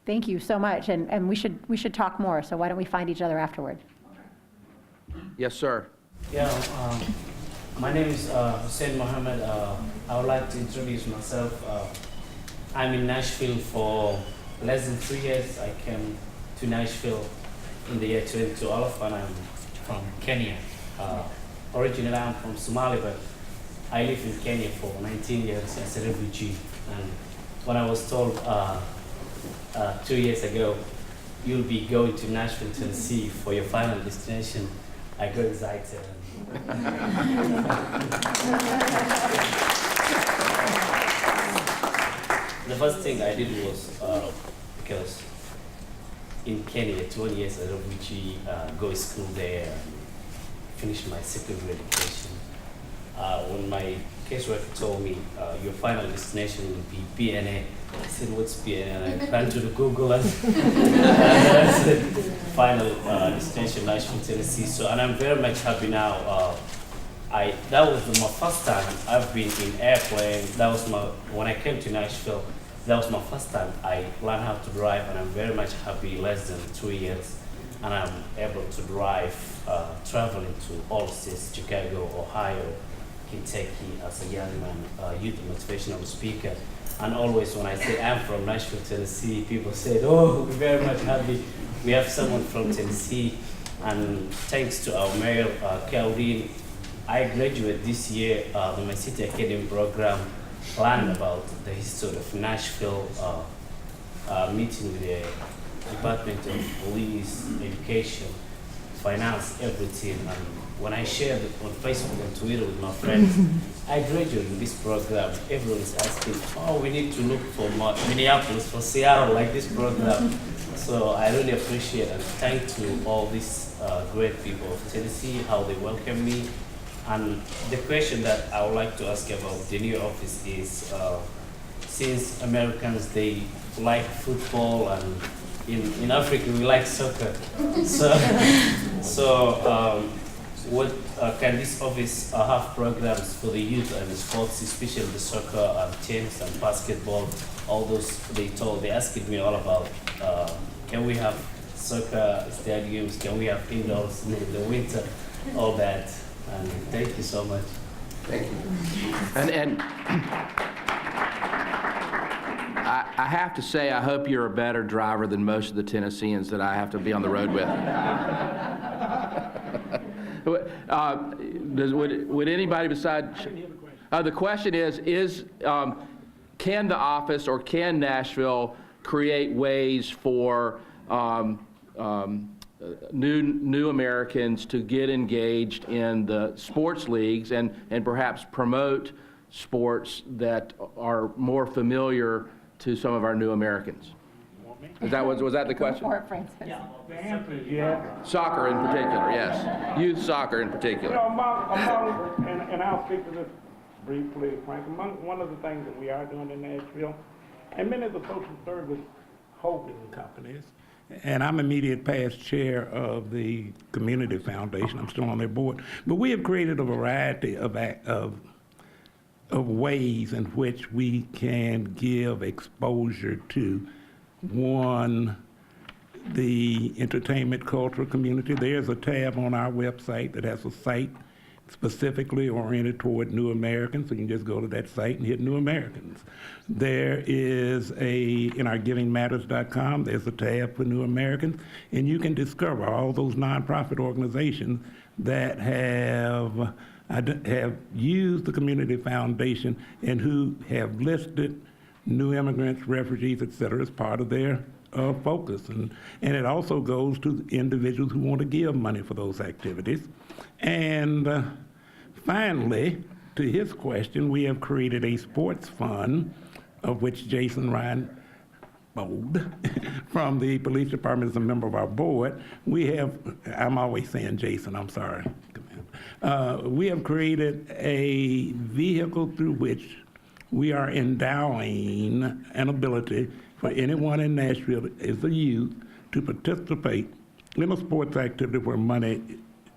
Thank you so much, and we should talk more, so why don't we find each other afterward? Yes, sir. Yeah, my name is Hussein Mohammed. I would like to introduce myself. I'm in Nashville for less than 3 years. I came to Nashville in the year 2012, and I'm from Kenya. Originally, I'm from Somalia, but I lived in Kenya for 19 years as a refugee. And when I was told 2 years ago, you'll be going to Nashville, Tennessee for your final destination, I got excited. The first thing I did was, because in Kenya, 20 years as a refugee, go to school there, finish my secondary education. When my caseworker told me your final destination will be BNA, I said, what's BNA? I ran to the Google and I said, final destination, Nashville, Tennessee. So, and I'm very much happy now. That was my first time I've been in airplane. That was when I came to Nashville, that was my first time I learned how to drive, and I'm very much happy less than 2 years. And I'm able to drive, traveling to all states, Chicago, Ohio, Kentucky, as a young man, youth motivational speaker. And always when I say I'm from Nashville, Tennessee, people say, oh, we're very much happy we have someone from Tennessee. And thanks to our mayor, Claudine, I graduated this year in my City Academy program, learned about the history of Nashville, meeting with the Department of Police, Education, Finance, everything. And when I shared it on Facebook and Twitter with my friends, I graduated in this program. Everyone is asking, oh, we need to look for Minneapolis, for Seattle, like this program. So I really appreciate it. Thank to all these great people of Tennessee, how they welcome me. And the question that I would like to ask about the new office is, since Americans, they like football, and in Africa, we like soccer. So what can this office have programs for the youth and the sports, especially the soccer and tennis and basketball, all those they asking me all about. Can we have soccer stadiums? Can we have indoors in the winter? All that. And thank you so much. Thank you. And I have to say, I hope you're a better driver than most of the Tennesseans that I have to be on the road with. Would anybody beside? The question is can the office or can Nashville create ways for new Americans to get engaged in the sports leagues and perhaps promote sports that are more familiar to some of our new Americans? Was that the question? Yeah, the answer is yes. Soccer in particular, yes. Youth soccer in particular. You know, and I'll speak to this briefly, Frank. Among one of the things that we are doing in Nashville, and many of the social service holding companies, and I'm immediate past chair of the Community Foundation. I'm still on their board. But we have created a variety of of ways in which we can give exposure to, one, the entertainment cultural community. There's a tab on our website that has a site specifically oriented toward New Americans, so you can just go to that site and hit New Americans. There is in our givingmatters.com, there's a tab for New Americans, and you can discover all those nonprofit organizations that have used the Community Foundation and who have listed new immigrants, refugees, et cetera, as part of their focus. And it also goes to individuals who want to give money for those activities. And finally, to his question, we have created a sports fund, of which Jason Ryan from the police department is a member of our board. We have, I'm always saying Jason, I'm sorry. We have created a vehicle through which we are endowing an ability for anyone in Nashville as a youth to participate in a sports activity where money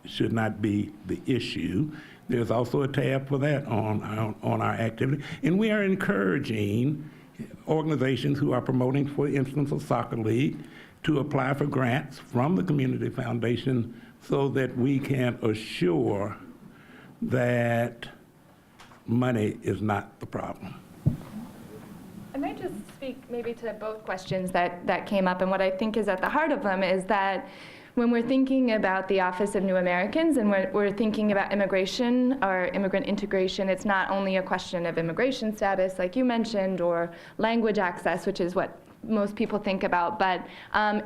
should not be the issue. There's also a tab for that on our activity. And we are encouraging organizations who are promoting, for instance, a soccer league to apply for grants from the Community Foundation so that we can assure that money is not the problem. I might just speak maybe to both questions that came up, and what I think is at the heart of them is that when we're thinking about the Office of New Americans and we're thinking about immigration or immigrant integration, it's not only a question of immigration status, like you mentioned, or language access, which is what most people think about, but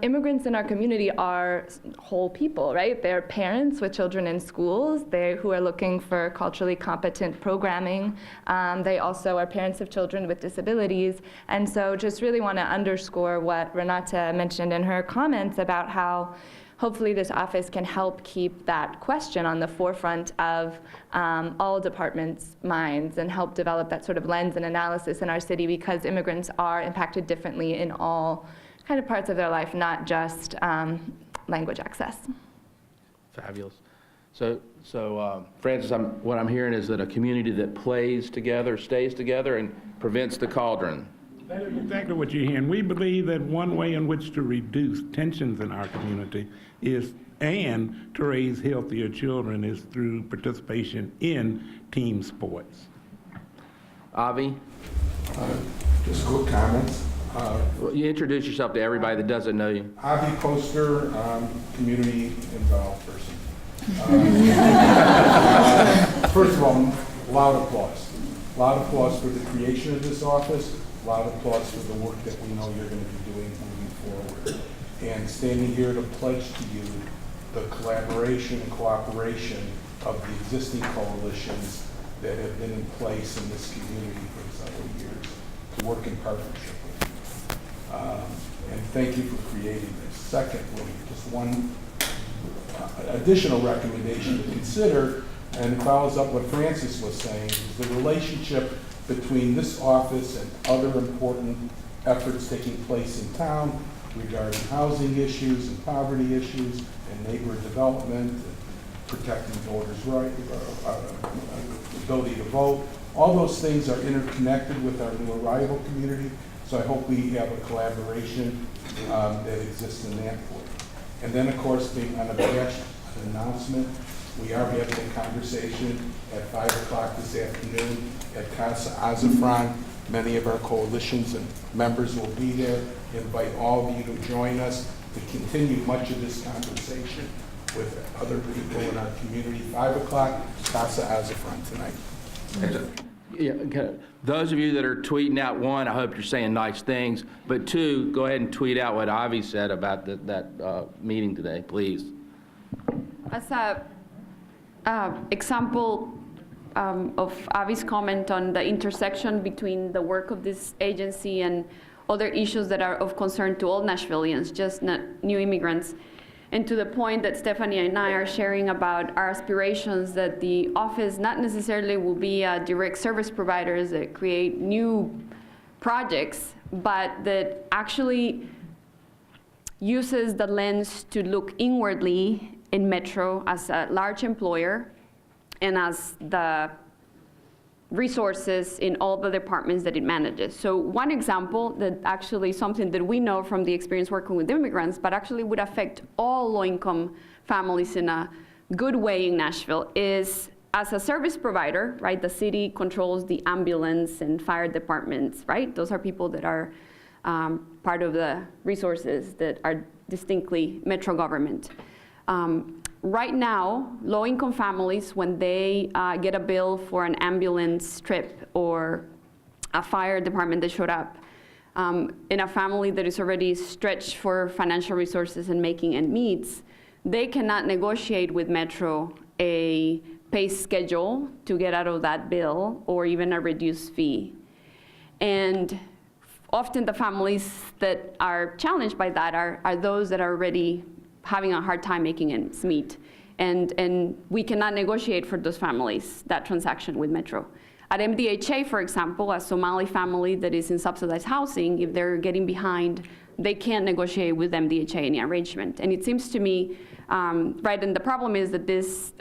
immigrants in our community are whole people, right? They're parents with children in schools, who are looking for culturally competent programming. They also are parents of children with disabilities. And so just really want to underscore what Renata mentioned in her comments about how hopefully this office can help keep that question on the forefront of all departments' minds and help develop that sort of lens and analysis in our city, because immigrants are impacted differently in all kind of parts of their life, not just language access. Fabulous. So Francis, what I'm hearing is that a community that plays together, stays together, and prevents the cauldron. That is exactly what you're hearing. We believe that one way in which to reduce tensions in our community and to raise healthier children is through participation in team sports. Avi? Just quick comments. You introduce yourself to everybody that doesn't know you. Avi Poster, community involved person. First of all, loud applause. Loud applause for the creation of this office. Loud applause for the work that we know you're going to be doing moving forward. And standing here to pledge to you the collaboration and cooperation of the existing coalitions that have been in place in this community for several years to work in partnership with you. And thank you for creating this. Secondly, just one additional recommendation to consider, and it follows up what Francis was saying, is the relationship between this office and other important efforts taking place in town regarding housing issues and poverty issues and neighborhood development and protecting voters' right, ability to vote. All those things are interconnected with our new arrival community, so I hope we have a collaboration that exists in that point. And then, of course, being unabashed, an announcement, we are having a conversation at 5 o'clock this afternoon at Casa Azafran. Many of our coalitions and members will be there. Invite all of you to join us to continue much of this conversation with other people in our community. 5 o'clock, Casa Azafran tonight. Yeah, those of you that are tweeting out, one, I hope you're saying nice things, but two, go ahead and tweet out what Avi said about that meeting today, please. As a example of Avi's comment on the intersection between the work of this agency and other issues that are of concern to all Nashvillians, just not new immigrants. And to the point that Stephanie and I are sharing about our aspirations that the office not necessarily will be direct service providers that create new projects, but that actually uses the lens to look inwardly in Metro as a large employer and as the resources in all the departments that it manages. So one example that actually something that we know from the experience working with immigrants, but actually would affect all low-income families in a good way in Nashville is as a service provider, right? The city controls the ambulance and fire departments, right? Those are people that are part of the resources that are distinctly Metro government. Right now, low-income families, when they get a bill for an ambulance trip or a fire department that showed up, in a family that is already stretched for financial resources and making ends meet, they cannot negotiate with Metro a pay schedule to get out of that bill or even a reduced fee. And often the families that are challenged by that are those that are already having a hard time making ends meet. And we cannot negotiate for those families that transaction with Metro. At MDHA, for example, a Somali family that is in subsidized housing, if they're getting behind, they can't negotiate with MDHA any arrangement. And it seems to me, right, and the problem is that this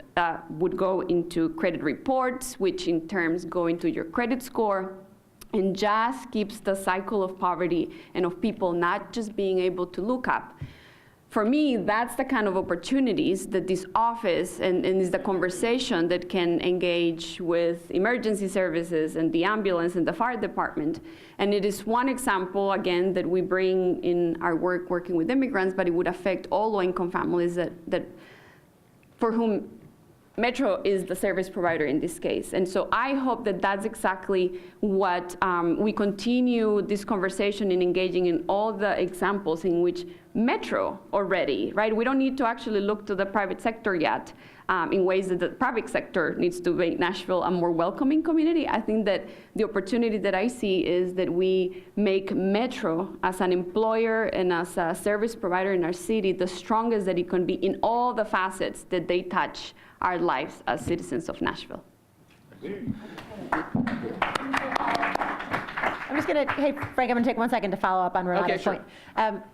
would go into credit reports, which in turn go into your credit score, and just keeps the cycle of poverty and of people not just being able to look up. For me, that's the kind of opportunities that this office and is the conversation that can engage with emergency services and the ambulance and the fire department. And it is one example, again, that we bring in our work working with immigrants, but it would affect all low-income families that for whom Metro is the service provider in this case. And so I hope that that's exactly what we continue this conversation in engaging in all the examples in which Metro already, right? We don't need to actually look to the private sector yet in ways that the private sector needs to make Nashville a more welcoming community. I think that the opportunity that I see is that we make Metro as an employer and as a service provider in our city the strongest that it can be in all the facets that they touch our lives as citizens of Nashville. I'm just gonna, hey, Frank, I'm gonna take 1 second to follow up on Renata's point.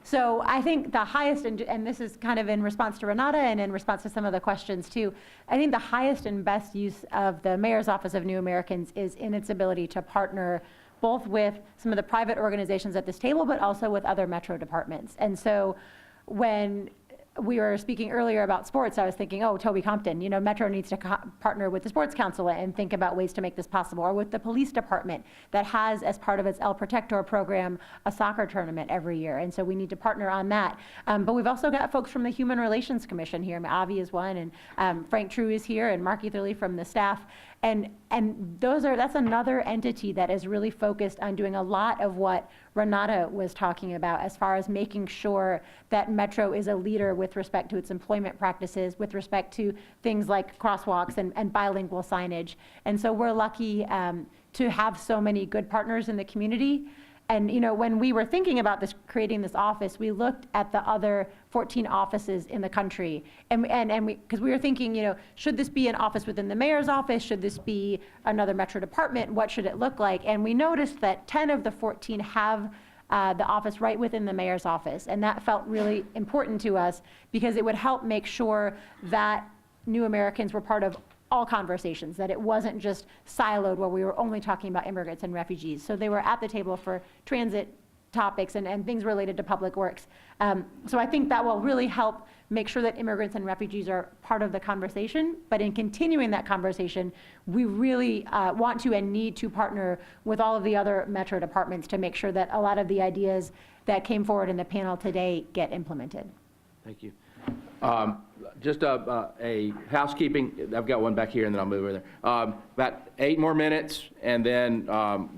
So I think the highest, and this is kind of in response to Renata and in response to some of the questions too, I think the highest and best use of the Mayor's Office of New Americans is in its ability to partner both with some of the private organizations at this table, but also with other Metro departments. And so when we were speaking earlier about sports, I was thinking, oh, Toby Compton, you know, Metro needs to partner with the Sports Council and think about ways to make this possible, or with the police department that has, as part of its El Protector program, a soccer tournament every year. And so we need to partner on that. But we've also got folks from the Human Relations Commission here. Avi is one, and Frank True is here, and Mark Etherly from the staff. And that's another entity that is really focused on doing a lot of what Renata was talking about as far as making sure that Metro is a leader with respect to its employment practices, with respect to things like crosswalks and bilingual signage. And so we're lucky to have so many good partners in the community. And you know, when we were thinking about this, creating this office, we looked at the other 14 offices in the country, because we were thinking, you know, should this be an office within the mayor's office? Should this be another Metro department? What should it look like? And we noticed that 10 of the 14 have the office right within the mayor's office, and that felt really important to us because it would help make sure that New Americans were part of all conversations, that it wasn't just siloed where we were only talking about immigrants and refugees. So they were at the table for transit topics and things related to public works. So I think that will really help make sure that immigrants and refugees are part of the conversation. But in continuing that conversation, we really want to and need to partner with all of the other Metro departments to make sure that a lot of the ideas that came forward in the panel today get implemented. Thank you. Just a housekeeping, I've got one back here and then I'll move over there. About 8 more minutes and then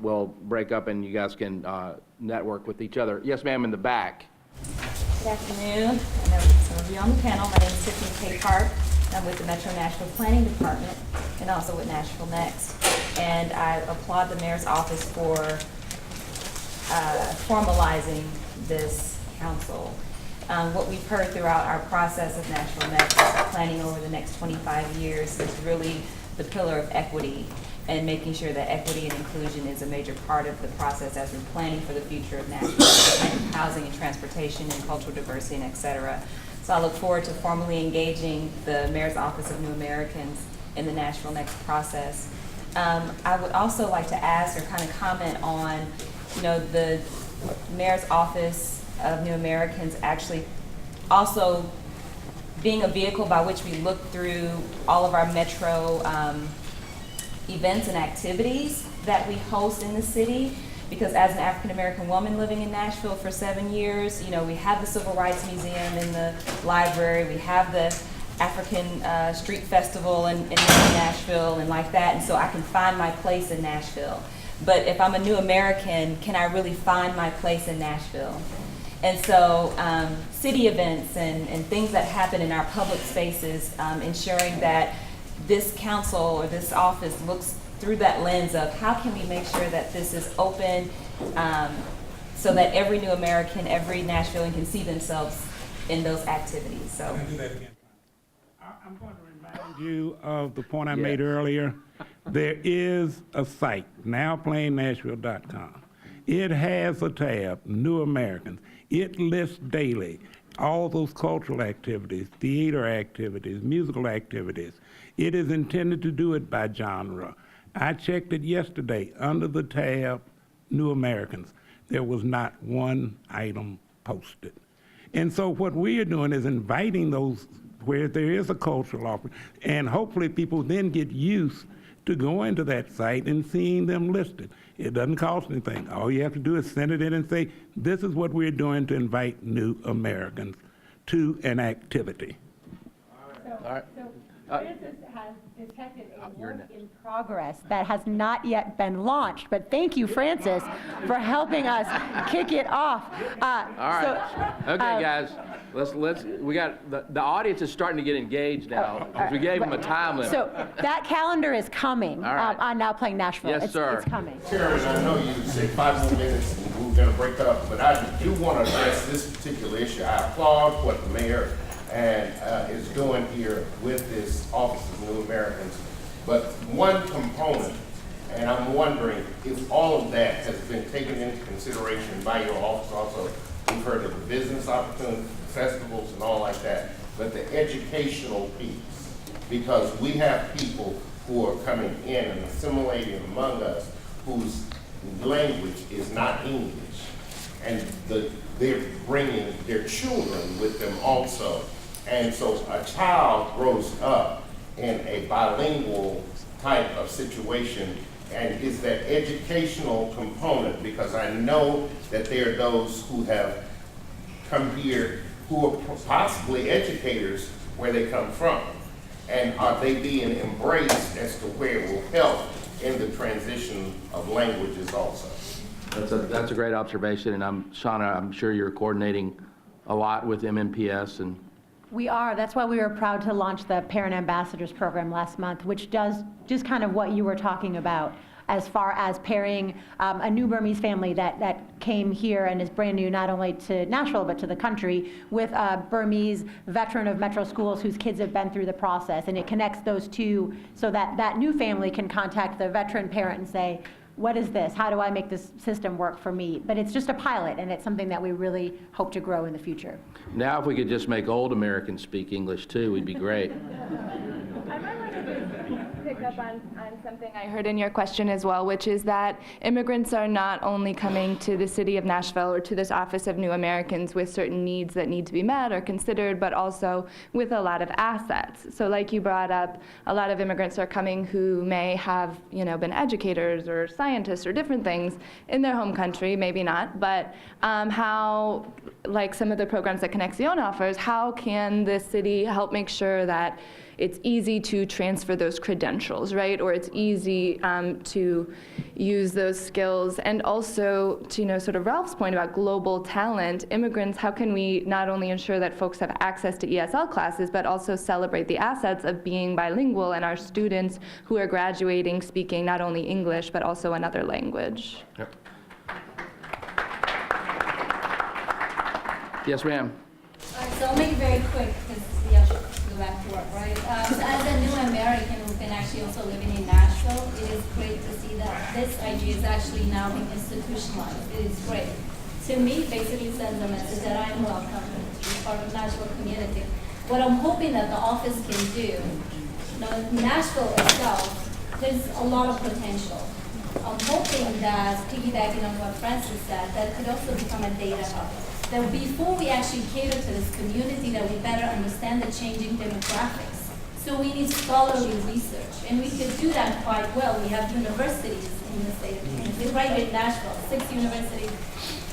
we'll break up and you guys can network with each other. Yes, ma'am, in the back. Good afternoon. I know some of you on the panel. My name is Tiffany K. Park. I'm with the Metro Nashville Planning Department and also with Nashville Next. And I applaud the mayor's office for formalizing this council. What we've heard throughout our process of Nashville Next planning over the next 25 years is really the pillar of equity and making sure that equity and inclusion is a major part of the process as we're planning for the future of Nashville, housing and transportation and cultural diversity and et cetera. So I look forward to formally engaging the Mayor's Office of New Americans in the Nashville Next process. I would also like to ask or kind of comment on, the Mayor's Office of New Americans actually also being a vehicle by which we look through all of our metro events and activities that we host in the city. Because as an African-American woman living in Nashville for 7 years, we have the Civil Rights Museum in the library, we have the African Street Festival in Nashville and like that, and so I can find my place in Nashville. But if I'm a new American, can I really find my place in Nashville? And so city events and things that happen in our public spaces, ensuring that this council or this office looks through that lens of how can we make sure that this is open so that every new American, every Nashvilleian can see themselves in those activities. So. Can I do that again? I'm going to remind you of the point I made earlier. There is a site, nowplaynashville.com. It has a tab, New Americans. It lists daily all those cultural activities, theater activities, musical activities. It is intended to do it by genre. I checked it yesterday under the tab, New Americans. There was not one item posted. And so what we are doing is inviting those where there is a cultural offer, and hopefully people then get used to going to that site and seeing them listed. It doesn't cost anything. All you have to do is send it in and say, this is what we're doing to invite new Americans to an activity. All right. Francis has detected a work in progress that has not yet been launched, but thank you, Francis, for helping us kick it off. All right. Okay, guys. We got the audience is starting to get engaged now. We gave them a time limit. So that calendar is coming on Now Playing Nashville. Yes, sir. It's coming. Chairman, I know you said 5 more minutes and we're going to break up, but I do want to address this particular issue. I applaud what the mayor is doing here with this Office of New Americans. But one component, and I'm wondering if all of that has been taken into consideration by your office also. We've heard of the business opportunities, festivals and all like that, but the educational piece, because we have people who are coming in and assimilating among us whose language is not English, and they're bringing their children with them also. And so a child grows up in a bilingual type of situation, and is that educational component, because I know that there are those who have come here who are possibly educators where they come from, and are they being embraced as to where it will help in the transition of languages also? That's a great observation, and Shanna, I'm sure you're coordinating a lot with MMPS and. We are. That's why we were proud to launch the Parent Ambassadors Program last month, which does just kind of what you were talking about as far as pairing a new Burmese family that came here and is brand new not only to Nashville but to the country with a Burmese veteran of Metro schools whose kids have been through the process. And it connects those two so that that new family can contact the veteran parent and say, what is this? How do I make this system work for me? But it's just a pilot, and it's something that we really hope to grow in the future. Now if we could just make old Americans speak English too, we'd be great. I might want to pick up on something I heard in your question as well, which is that immigrants are not only coming to the city of Nashville or to this Office of New Americans with certain needs that need to be met or considered, but also with a lot of assets. So like you brought up, a lot of immigrants are coming who may have, been educators or scientists or different things in their home country, maybe not, but how, like some of the programs that Conexion offers, how can the city help make sure that it's easy to transfer those credentials, right? Or it's easy to use those skills. And also, to sort of Ralph's point about global talent, immigrants, how can we not only ensure that folks have access to ESL classes, but also celebrate the assets of being bilingual and our students who are graduating speaking not only English, but also another language. Yep. Yes, ma'am. All right, so I'll make it very quick because we have to go back to work, right? So as a new American who's been actually also living in Nashville, it is great to see that this idea is actually now being institutionalized. It is great. To me, basically sends a message that I'm welcome to be part of the Nashville community. What I'm hoping that the office can do, Nashville itself there's a lot of potential. I'm hoping that, piggybacking on what Francis said, that could also become a data hub. That before we actually cater to this community, that we better understand the changing demographics. So we need scholarly research, and we could do that quite well. We have universities in the state of Tennessee, right here in Nashville, 6 universities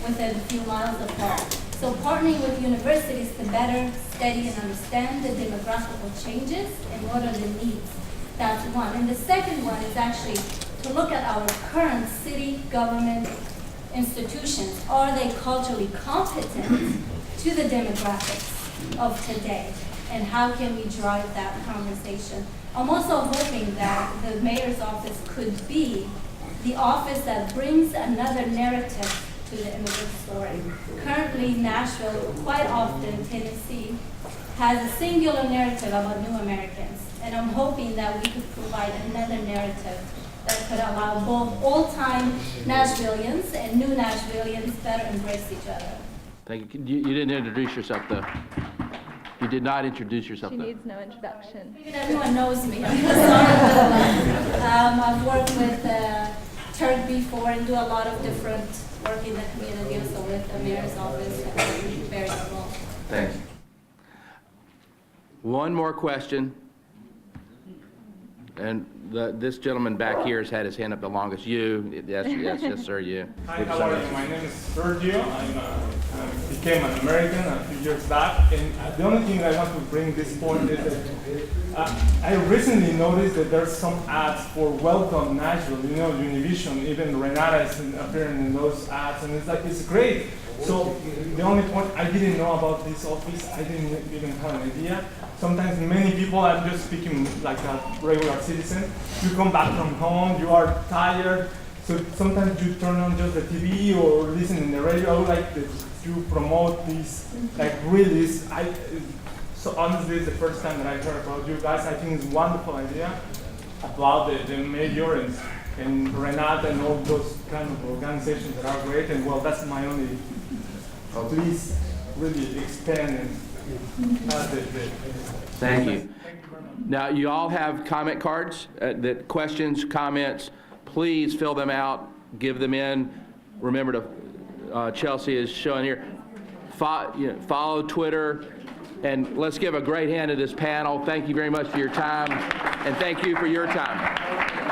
within a few miles apart. So partnering with universities to better study and understand the demographical changes and what are the needs. That's one. And the second one is actually to look at our current city government institutions. Are they culturally competent to the demographics of today? And how can we drive that conversation? I'm also hoping that the mayor's office could be the office that brings another narrative to the immigrant story. Currently, Nashville, quite often Tennessee, has a singular narrative about new Americans. And I'm hoping that we could provide another narrative that could allow both old-time Nashvillians and new Nashvillians better embrace each other. Thank you. You didn't introduce yourself, though. You did not introduce yourself, She though. needs no introduction. I figured everyone knows me. I'm so sorry. I've worked with Turk before and do a lot of different work in the community, also with the mayor's office. I'm very involved. Thanks. One more question. And this gentleman back here has had his hand up the longest. You, yes, sir, you. Hi, how are you? My name is Sergio. I became an American a few years back, and the only thing I want to bring this point is that I recently noticed that there's some ads for Welcome Nashville, you know, Univision, even Renata is appearing in those ads, and it's great. So the only point, I didn't know about this office, I didn't even have an idea. Sometimes many people, I'm just speaking like a regular citizen, you come back from home, you are tired, so sometimes you turn on just the TV or listen in the radio, like you promote these like release. So honestly, it's the first time that I heard about you guys. I think it's a wonderful idea about the mayor and Renata and all those kind of organizations that are great. And well, that's my only, please really expand and Thank you. Now, you all have comment cards, that questions, comments, please fill them out, give them in. Remember to, Chelsea is showing here, follow Twitter, and let's give a great hand to this panel. Thank you very much for your time, and thank you for your time.